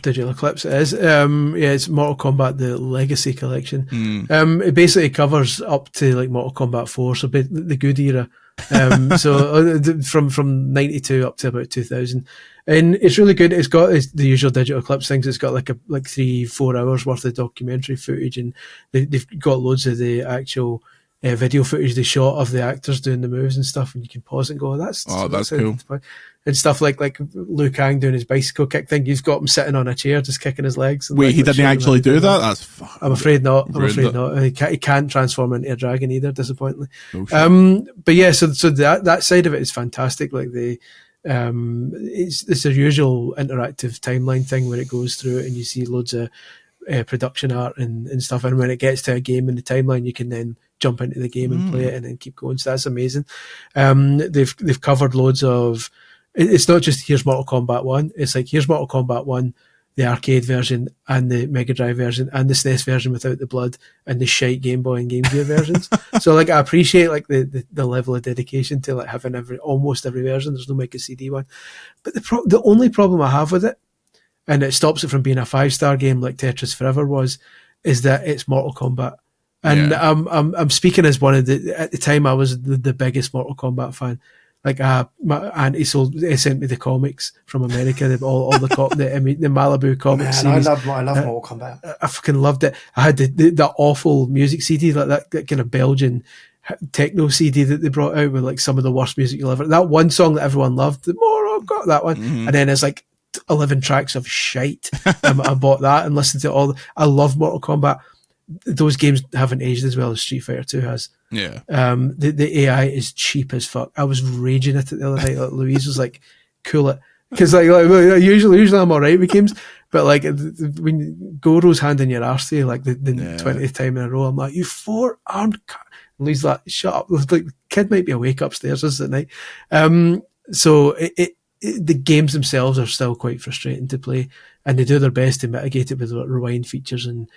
Digital Eclipse it is. It's Mortal Kombat the Legacy Collection. It basically covers up to like Mortal Kombat 4, so the good era. So from 92 up to about 2000, and it's really good. It's got the usual Digital Eclipse things. It's got like 3-4 hours worth of documentary footage, and they've got loads of the actual video footage they shot of the actors doing the moves and stuff, and you can pause and go, that's cool. And stuff like Liu Kang doing his bicycle kick thing. You've got him sitting on a chair just kicking his legs. Wait, he didn't actually do that? I'm afraid not. He can't transform into a dragon either, disappointingly. But yeah, so that side of it is fantastic. Like it's a usual interactive timeline thing where it goes through it and you see loads of production art and stuff. And when it gets to a game in the timeline, you can then jump into the game and play it and then keep going. So that's amazing. They've covered loads of. It's not just here's Mortal Kombat 1. It's like here's Mortal Kombat 1, the arcade version and the Mega Drive version and the SNES version without the blood and the shite Game Boy and Game Gear versions. So like I appreciate like the level of dedication to like having almost every version. There's no Mega CD one. But the only problem I have with it, and it stops it from being a 5-star game like Tetris Forever was, is that it's Mortal Kombat. And I'm speaking as one of at the time I was the biggest Mortal Kombat fan. Like my auntie sent me the comics from America, all the Malibu comics series. I love Mortal Kombat. I fucking loved it. I had that awful music CD, like that kind of Belgian techno CD that they brought out with like some of the worst music you'll ever. That one song that everyone loved, the Mortal Kombat, that one, and then it's like 11 tracks of shite. I bought that and listened to all. I love Mortal Kombat. Those games haven't aged as well as Street Fighter 2 has. Yeah. The AI is cheap as fuck. I was raging at it the other night. Like Louise was like, "Cool it," because like usually I'm alright with games, but like when Goro's handing your arse to you like the 20th time in a row, I'm like, "You four-armed." Louise like, "Shut up!" Like the kid might be awake upstairs this at night. So the games themselves are still quite frustrating to play, and they do their best to mitigate it with rewind features and.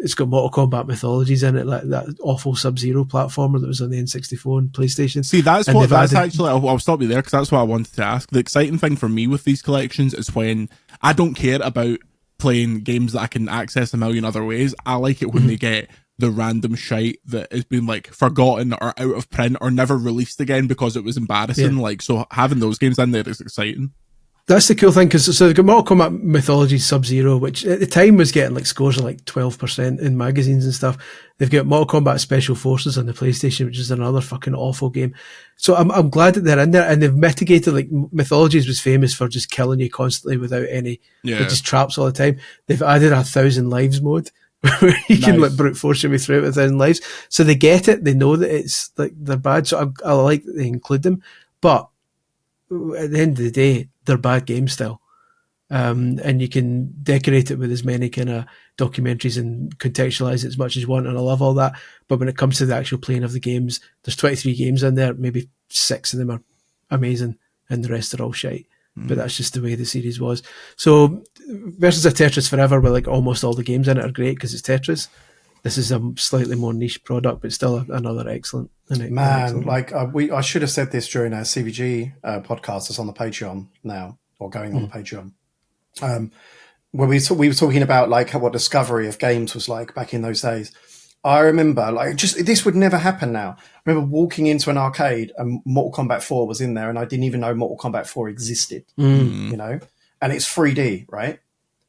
It's got Mortal Kombat mythologies in it, like that awful Sub-Zero platformer that was on the N64 and PlayStation. See, that's actually, I'll stop you there because that's what I wanted to ask. The exciting thing for me with these collections is when I don't care about playing games that I can access a million other ways. I like it when they get the random shite that has been like forgotten or out of print or never released again because it was embarrassing. Yeah. Like, so having those games in there is exciting. That's the cool thing, because they've got Mortal Kombat Mythology Sub-Zero, which at the time was getting like scores of like 12% in magazines and stuff. They've got Mortal Kombat Special Forces on the PlayStation, which is another fucking awful game. So I'm glad that they're in there, and they've mitigated. Like Mythologies was famous for just killing you constantly without any, just traps all the time. They've added 1,000 lives mode where you can like brute force your way through it with 1,000 lives. So they get it. They know that it's like they're bad. So I like that they include them, but at the end of the day, they're bad games still. And you can decorate it with as many kind of documentaries and contextualize it as much as you want, and I love all that. But when it comes to the actual playing of the games, there's 23 games in there, maybe 6 of them are amazing, and the rest are all shite. But that's just the way the series was. So versus a Tetris Forever, where like almost all the games in it are great because it's Tetris. This is a slightly more niche product, but still another excellent. Man, like I should have said this during our CVG podcast that's on the Patreon now, or going on the Patreon. When we were talking about like what discovery of games was like back in those days. I remember, like, just this would never happen now. I remember walking into an arcade and Mortal Kombat 4 was in there, and I didn't even know Mortal Kombat 4 existed. You know, and it's 3D, right?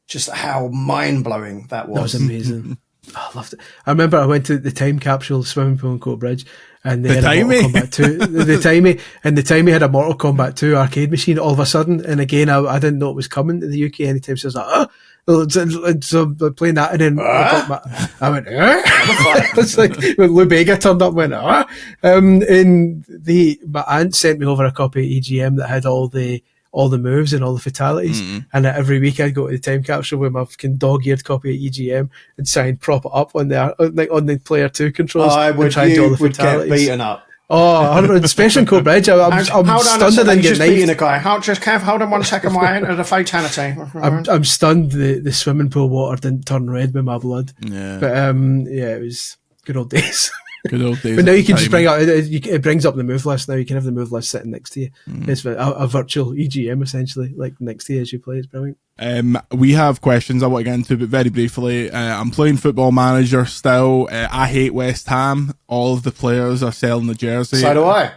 Just how mind blowing that was. That was amazing. I loved it. I remember I went to the time capsule swimming pool in Coat Bridge, and they had a Mortal Kombat 2. the timey had a Mortal Kombat 2 arcade machine all of a sudden. And again, I didn't know it was coming to the UK anytime. So I was like, so playing that, and then I went, it's like when Lou Bega turned up and went, and my aunt sent me over a copy of EGM that had all the moves and all the fatalities, and every week I'd go to the time capsule with my fucking dog-eared copy of EGM and try and prop it up on the player 2 controls. And try and do all the fatalities. Get beaten up. Oh, especially in Coat Bridge. I'm stunned I didn't get knifed. A guy. Hold on 1 second while I enter the fatality. I'm stunned the swimming pool water didn't turn red with my blood. Yeah. But it was good old days. Good old days. But now you can just bring up, it brings up the move list now. You can have the move list sitting next to you. It's a virtual EGM essentially, like next to you as you play. It's brilliant. We have questions I want to get into, but very briefly, I'm playing Football Manager still. I hate West Ham. All of the players are selling the jersey. So do I.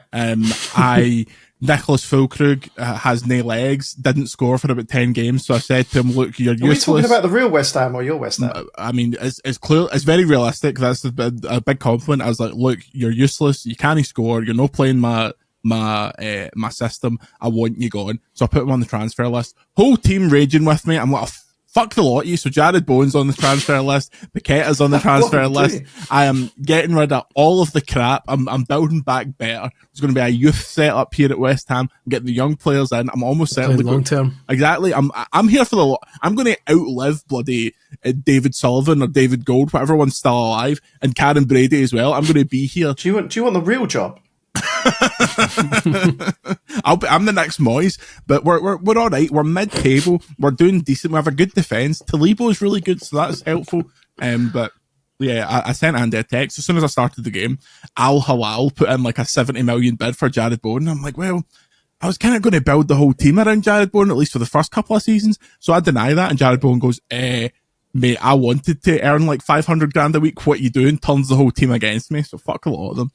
Nicholas Füllkrug has no legs, didn't score for about 10 games, so I said to him, look, you're useless. Are we talking about the real West Ham or your West Ham? I mean, it's clear, it's very realistic. That's a big compliment. I was like, look, you're useless, you can't score, you're not playing my system, I want you gone. So I put him on the transfer list. Whole team raging with me. I'm like, fuck the lot of you. So Jared Bowen's on the transfer list. Paqueta's on the transfer list. I am getting rid of all of the crap. I'm building back better. There's going to be a youth set up here at West Ham. I'm getting the young players in. I'm almost certainly long term. Exactly. I'm here for the. I'm going to outlive bloody David Sullivan or David Gold, whatever one's still alive, and Karen Brady as well. I'm going to be here. Do you want the real job? I'm the next Moyes, but we're all right. We're mid-table. We're doing decent. We have a good defense. Talibo is really good, so that's helpful. But yeah, I sent Andy a text as soon as I started the game. Al Hilal put in like a 70 million bid for Jared Bowen. I'm like, well, I was kind of going to build the whole team around Jared Bowen, at least for the first couple of seasons. So I deny that, and Jared Bowen goes, mate, I wanted to earn like 500 grand a week. What you doing? Turns the whole team against me. So fuck a lot of them.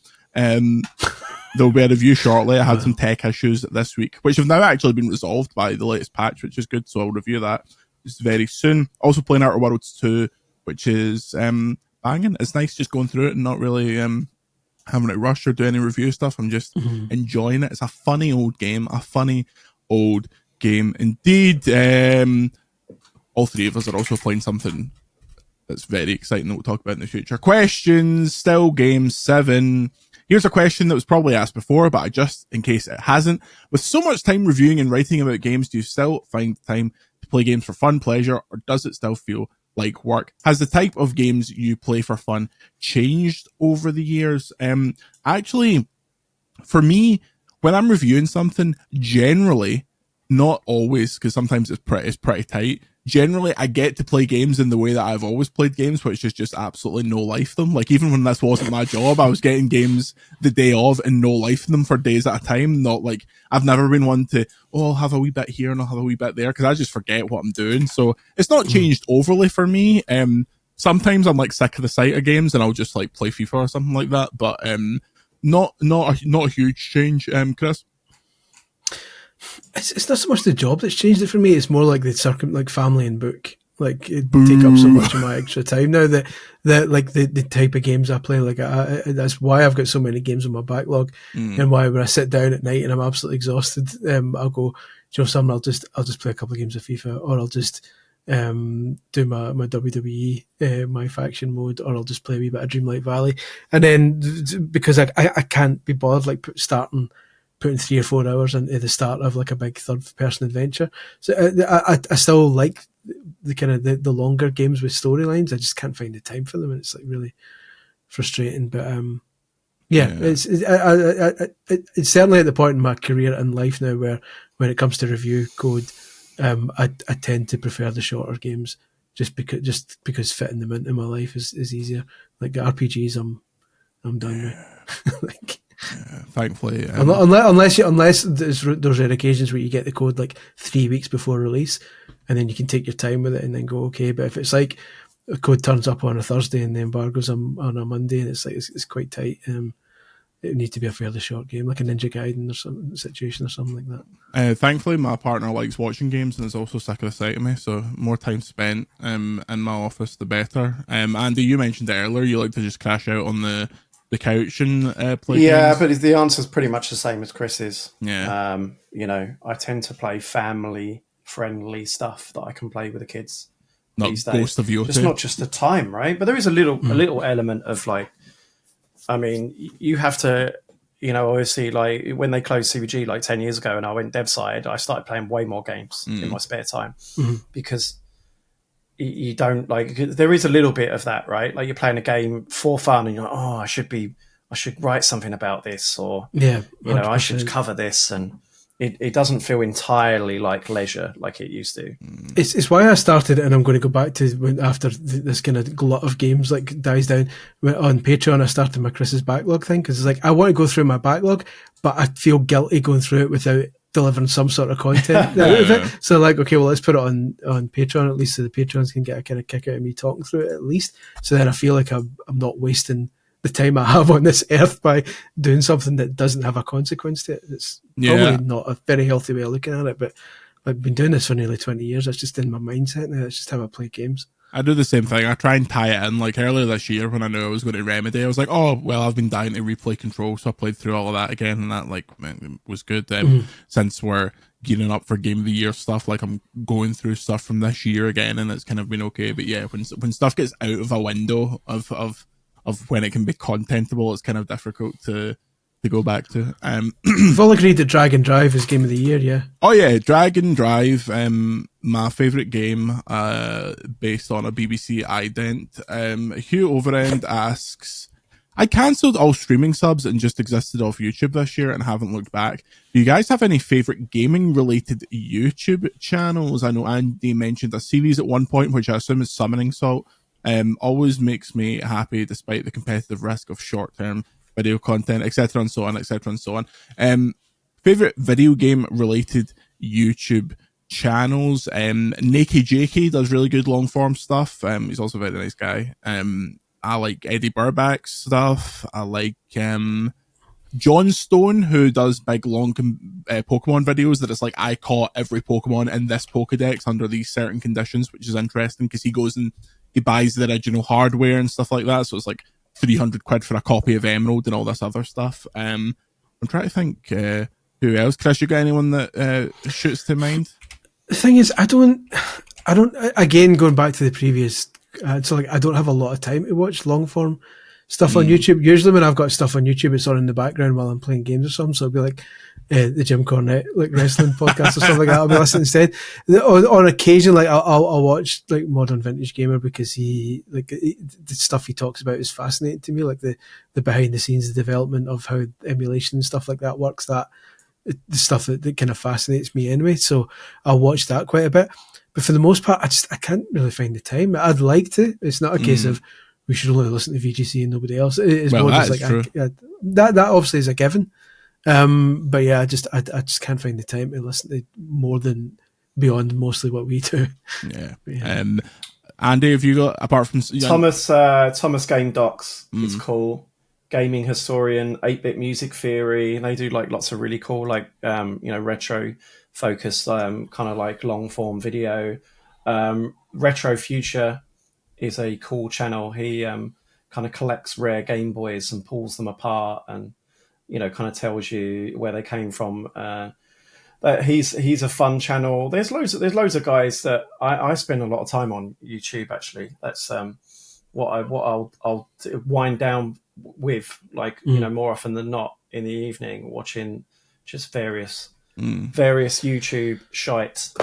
There'll be a review shortly. I had some tech issues this week, which have now actually been resolved by the latest patch, which is good. So I'll review that just very soon. Also playing Outer Worlds 2, which is banging. It's nice just going through it and not really having to rush or do any review stuff. I'm just enjoying it. It's a funny old game. Indeed. All three of us are also playing something that's very exciting that we'll talk about in the future. Questions, still game 7. Here's a question that was probably asked before, but just in case it hasn't. With so much time reviewing and writing about games, do you still find time to play games for fun, pleasure, or does it still feel like work? Has the type of games you play for fun changed over the years? Actually, for me, when I'm reviewing something, generally, not always, because sometimes it's pretty tight. Generally, I get to play games in the way that I've always played games, which is just absolutely no life them. Like, even when this wasn't my job, I was getting games the day of and no life them for days at a time. Not like, I've never been one to, I'll have a wee bit here and I'll have a wee bit there, because I just forget what I'm doing. So it's not changed overly for me. Sometimes I'm like sick of the sight of games and I'll just like play FIFA or something like that. But not a huge change, Chris. It's not so much the job that's changed it for me. It's more like the family and book. Like, it take up so much of my extra time now that like the type of games I play. Like, that's why I've got so many games on my backlog, and why when I sit down at night and I'm absolutely exhausted, I'll go, something. I'll just play a couple of games of FIFA, or I'll just do my WWE my faction mode, or I'll just play a wee bit of Dreamlight Valley, and then because I can't be bothered like putting 3 or 4 hours into the start of like a big third-person adventure. So I still like the kind of the longer games with storylines. I just can't find the time for them, and it's like really frustrating. But it's certainly at the point in my career and life now where when it comes to review code, I tend to prefer the shorter games just because fitting them into my life is easier. Like the RPGs, I'm done with. Like. Thankfully, unless there's rare occasions where you get the code like 3 weeks before release, and then you can take your time with it and then go okay. But if it's like the code turns up on a Thursday and the embargo's on a Monday, and it's quite tight. It would need to be a fairly short game, like a Ninja Gaiden or some situation or something like that. Thankfully, my partner likes watching games and is also sick of the sight of me, so more time spent in my office, the better. Andy, you mentioned earlier you like to just crash out on the couch and play games. But the answer's pretty much the same as Chris's. Yeah. I tend to play family-friendly stuff that I can play with the kids. Not these days. Ghost of Yotei. It's not just the time, right? But there is a little element of like, I mean, you have to, obviously, like when they closed CVG like 10 years ago and I went dev side, I started playing way more games in my spare time because you don't like, there is a little bit of that, right? Like you're playing a game for fun and you're like, oh, I should write something about this, or, I should cover this. And it doesn't feel entirely like leisure like it used to. It's why I started, and I'm going to go back to after this kind of glut of games like dies down. On Patreon, I started my Chris's backlog thing because it's like I want to go through my backlog, but I feel guilty going through it without delivering some sort of content out of it. So like, okay, well, let's put it on Patreon at least, so the Patreons can get a kind of kick out of me talking through it at least. So then I feel like I'm not wasting the time I have on this earth by doing something that doesn't have a consequence to it. It's probably not a very healthy way of looking at it, but I've been doing this for nearly 20 years. That's just in my mindset now. That's just how I play games. I do the same thing. I try and tie it in. Like earlier this year when I knew I was going to Remedy, I was like, oh, well, I've been dying to replay Control, so I played through all of that again, and that was good. Since we're gearing up for Game of the Year stuff, like I'm going through stuff from this year again, and it's kind of been okay. But yeah, when stuff gets out of a window of when it can be contentable, it's kind of difficult to go back to. We've all agreed that Drag and Drive is Game of the Year, yeah? Oh yeah, Drag and Drive, my favourite game based on a BBC ident. Hugh Overend asks, I cancelled all streaming subs and just existed off YouTube this year and haven't looked back. Do you guys have any favourite gaming related YouTube channels? I know Andy mentioned a series at one point, which I assume is Summoning Salt. Always makes me happy despite the competitive risk of short-term video content, etc. and so on, etc. and so on. Favorite video game related YouTube channels. Nakey Jakey does really good long form stuff. He's also a very nice guy. I like Eddie Burback's stuff. I like John Stone, who does big long Pokemon videos that it's like, I caught every Pokemon in this Pokedex under these certain conditions, which is interesting because he goes and he buys the original hardware and stuff like that. So it's like 300 quid for a copy of Emerald and all this other stuff. I'm trying to think who else. Chris, you got anyone that shoots to mind? The thing is, I don't, again, going back to the previous, so like, I don't have a lot of time to watch long form stuff on YouTube. Usually when I've got stuff on YouTube, it's on in the background while I'm playing games or something. So it'll be like the Jim Cornette like wrestling podcast or something like that. I'll be listening instead. On occasion, like I'll watch like Modern Vintage Gamer because the stuff he talks about is fascinating to me. Like the behind the scenes, the development of how emulation and stuff like that works. The stuff that kind of fascinates me anyway. So I'll watch that quite a bit. But for the most part, I can't really find the time. I'd like to. It's not a case of we should only listen to VGC and nobody else. It's more just like that obviously is a given. But yeah, I just can't find the time to listen to more than beyond mostly what we do. Yeah. Andy, have you got, apart from Thomas Game Docs? It's cool. Gaming Historian, 8-Bit Music Theory, and they do like lots of really cool like retro focused kind of like long form video. Retro Future is a cool channel. He kind of collects rare Game Boys and pulls them apart and kind of tells you where they came from. But he's a fun channel. There's loads of guys that I spend a lot of time on YouTube actually. That's what I'll wind down with, like more often than not in the evening, watching just various YouTube shite.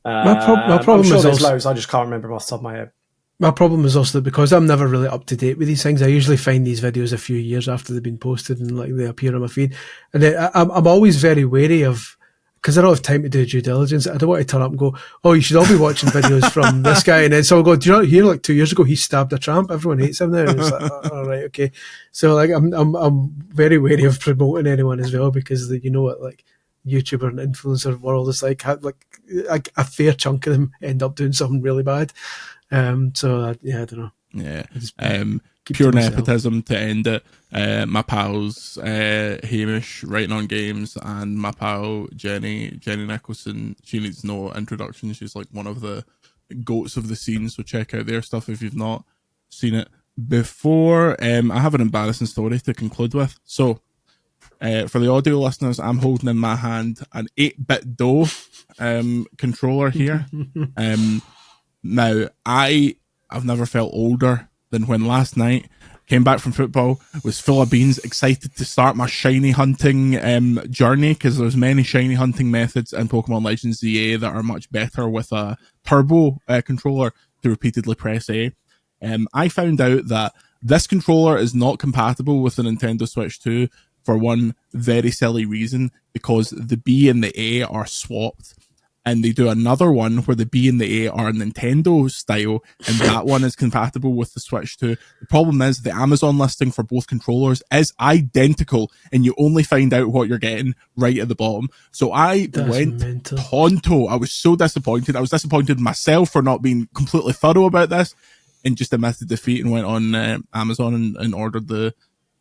My problem I'm sure is there's also, loads. I just can't remember off the top of my head. My problem is also that because I'm never really up to date with these things, I usually find these videos a few years after they've been posted and like they appear on my feed. And I'm always very wary of, because I don't have time to do due diligence, I don't want to turn up and go, oh, you should all be watching videos from this guy. And then someone go, do you not hear like 2 years ago he stabbed a tramp? Everyone hates him now. And it's like, all right, okay. So like I'm very wary of promoting anyone as well because you know what, like YouTuber and influencer world is like a fair chunk of them end up doing something really bad. So I don't know. Yeah. Pure nepotism to end it. My pals Hamish writing on games, and my pal Jenny Nicholson, she needs no introduction. She's like one of the goats of the scene, so check out their stuff if you've not seen it before. I have an embarrassing story to conclude with. So for the audio listeners, I'm holding in my hand an 8-bit DOE controller here. Now I've never felt older than when last night came back from football, was full of beans, excited to start my shiny hunting journey, because there's many shiny hunting methods in Pokemon Legends ZA that are much better with a turbo controller to repeatedly press A. I found out that this controller is not compatible with the Nintendo Switch 2 for one very silly reason, because the B and the A are swapped. And they do another one where the B and the A are Nintendo style, and that one is compatible with the Switch 2. The problem is the Amazon listing for both controllers is identical, and you only find out what you're getting right at the bottom. So went tonto. I was so disappointed. I was disappointed in myself for not being completely thorough about this, and just admitted defeat and went on Amazon and ordered the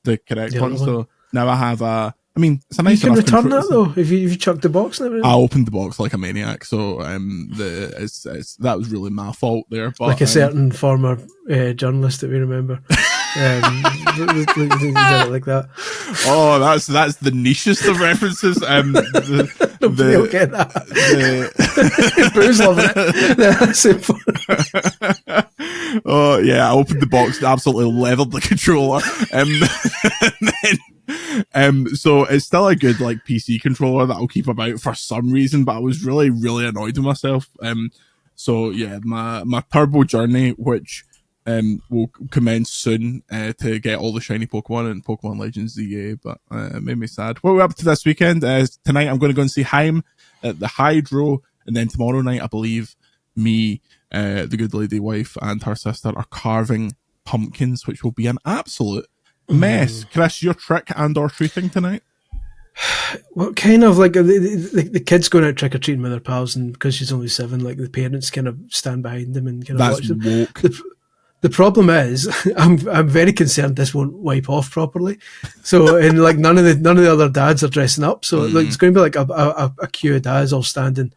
correct one. So now I have it's a nice. You can return that though if you chucked the box and everything. I opened the box like a maniac, so that was really my fault there. But, like a certain former journalist that we remember, like that. Oh, that's the nichest of references. Nobody will get that. Bruce loving it. Oh yeah, I opened the box and absolutely leveled the controller, so it's still a good like PC controller that I'll keep about for some reason, but I was really, really annoyed with myself. So yeah, my turbo journey, which will commence soon to get all the shiny Pokemon in Pokemon Legends ZA, but it made me sad. What we're up to this weekend is tonight I'm going to go and see Haim at the Hydro, and then tomorrow night I believe me, the good lady wife, and her sister are carving pumpkins, which will be an absolute mess. Chris, your trick and or treating tonight? Well, kind of like the kids going out trick or treating with their pals, and because she's only 7, like the parents kind of stand behind them and kind of watch them. Woke. The problem is, I'm very concerned this won't wipe off properly. So, and like none of the other dads are dressing up. So like, it's going to be like a queue of dads all standing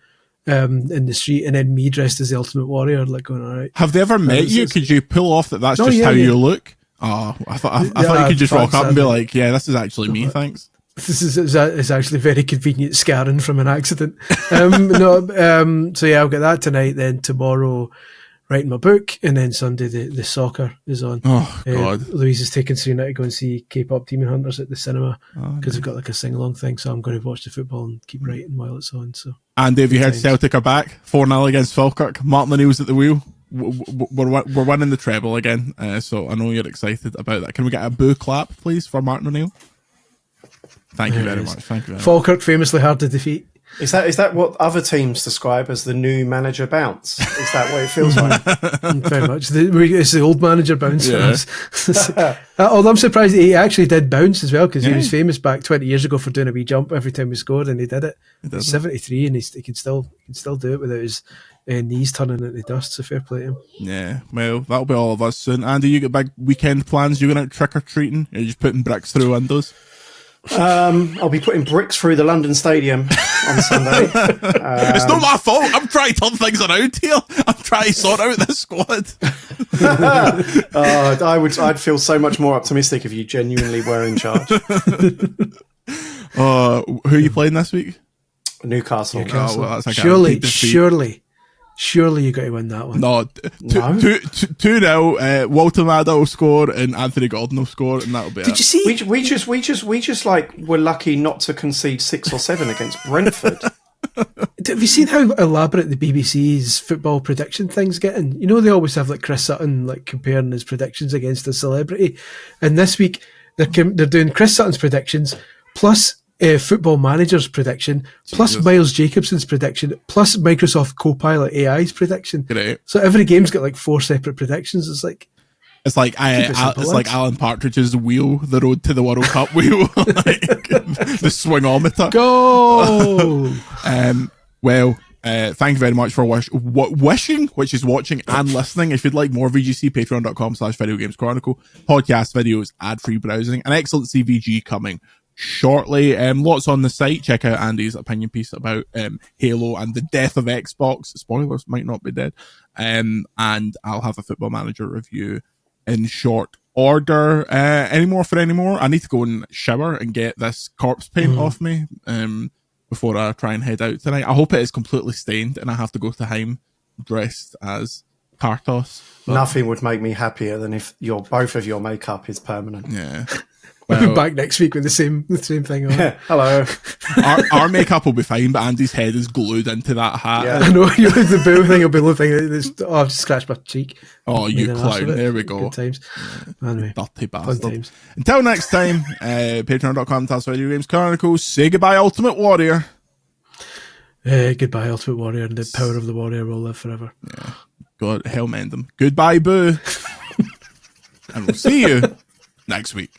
in the street, and then me dressed as the Ultimate Warrior, like going, all right. Have they ever met you? Could you pull off that's just how you look? Oh, I thought you could just rock up and be like, yeah, this is actually me, thanks. This is actually very convenient scarring from an accident. So yeah, I'll get that tonight. Then tomorrow, writing my book, and then Sunday the soccer is on. Oh God! Louise is taking Serena to go and see K-pop Demon Hunters at the cinema because we've got like a sing-along thing. So I'm going to watch the football and keep writing while it's on. So. And have you heard Celtic are back 4-0 against Falkirk? Martin O'Neill's at the wheel. We're winning the treble again, so I know you're excited about that. Can we get a boo clap, please, for Martin O'Neill? Thank you very much. Falkirk famously hard to defeat. Is that what other teams describe as the new manager bounce? Is that what it feels like? Very much. It's the old manager bounce for us. Although I'm surprised he actually did bounce as well, because he was famous back 20 years ago for doing a wee jump every time we scored, and he did it. He's 73 and he can still do it without his knees turning into dust, so fair play to him. Yeah, well, that'll be all of us soon. Andy, you got big weekend plans? You going out trick-or-treating? Or are you just putting bricks through windows? I'll be putting bricks through the London Stadium on Sunday. It's not my fault. I'm trying to turn things around here. I'm trying to sort out this squad. I'd feel so much more optimistic if you genuinely were in charge. Who are you playing this week? Newcastle. Oh, well, that's Surely you got to win that one. No, 2-0. Walter Maddow will score and Anthony Gordon will score, and that'll be Did you see? We just like were lucky not to concede 6 or 7 against Brentford. Have you seen how elaborate the BBC's football prediction thing's getting? You know, they always have like Chris Sutton like comparing his predictions against a celebrity, and this week they're doing Chris Sutton's predictions plus Football Manager's prediction, plus Miles Jacobson's prediction, plus Microsoft Copilot AI's prediction. Great. So every game's got like 4 separate predictions. It's like, It's like like Alan Partridge's wheel, the Road to the World Cup wheel, like, the swingometer. Go. Thank you very much for wishing, which is watching and listening. If you'd like more, VGC, patreon.com/Video Games Chronicle, podcast videos, ad-free browsing, an excellent CVG coming shortly. Lots on the site. Check out Andy's opinion piece about Halo and the death of Xbox. Spoilers, might not be dead. And I'll have a Football Manager review in short order. Any more? I need to go and shower and get this corpse paint off me before I try and head out tonight. I hope it is completely stained and I have to go to Heim dressed as Kartos. Nothing would make me happier than if both of your makeup is permanent. Yeah. We'll be back next week with the same thing on. Yeah. Hello. Our makeup will be fine, but Andy's head is glued into that hat. Yeah. I know. The boo thing will be looking. I've just scratched my cheek. Oh, you clown. There we go. Good times. Yeah. Anyway, dirty bastard. Until next time, patreon.com/Video Games Chronicles. Say goodbye, Ultimate Warrior. Goodbye, Ultimate Warrior, and the power of the warrior will live forever. Yeah. God, hell mend them. Goodbye, Boo. And we'll see you next week.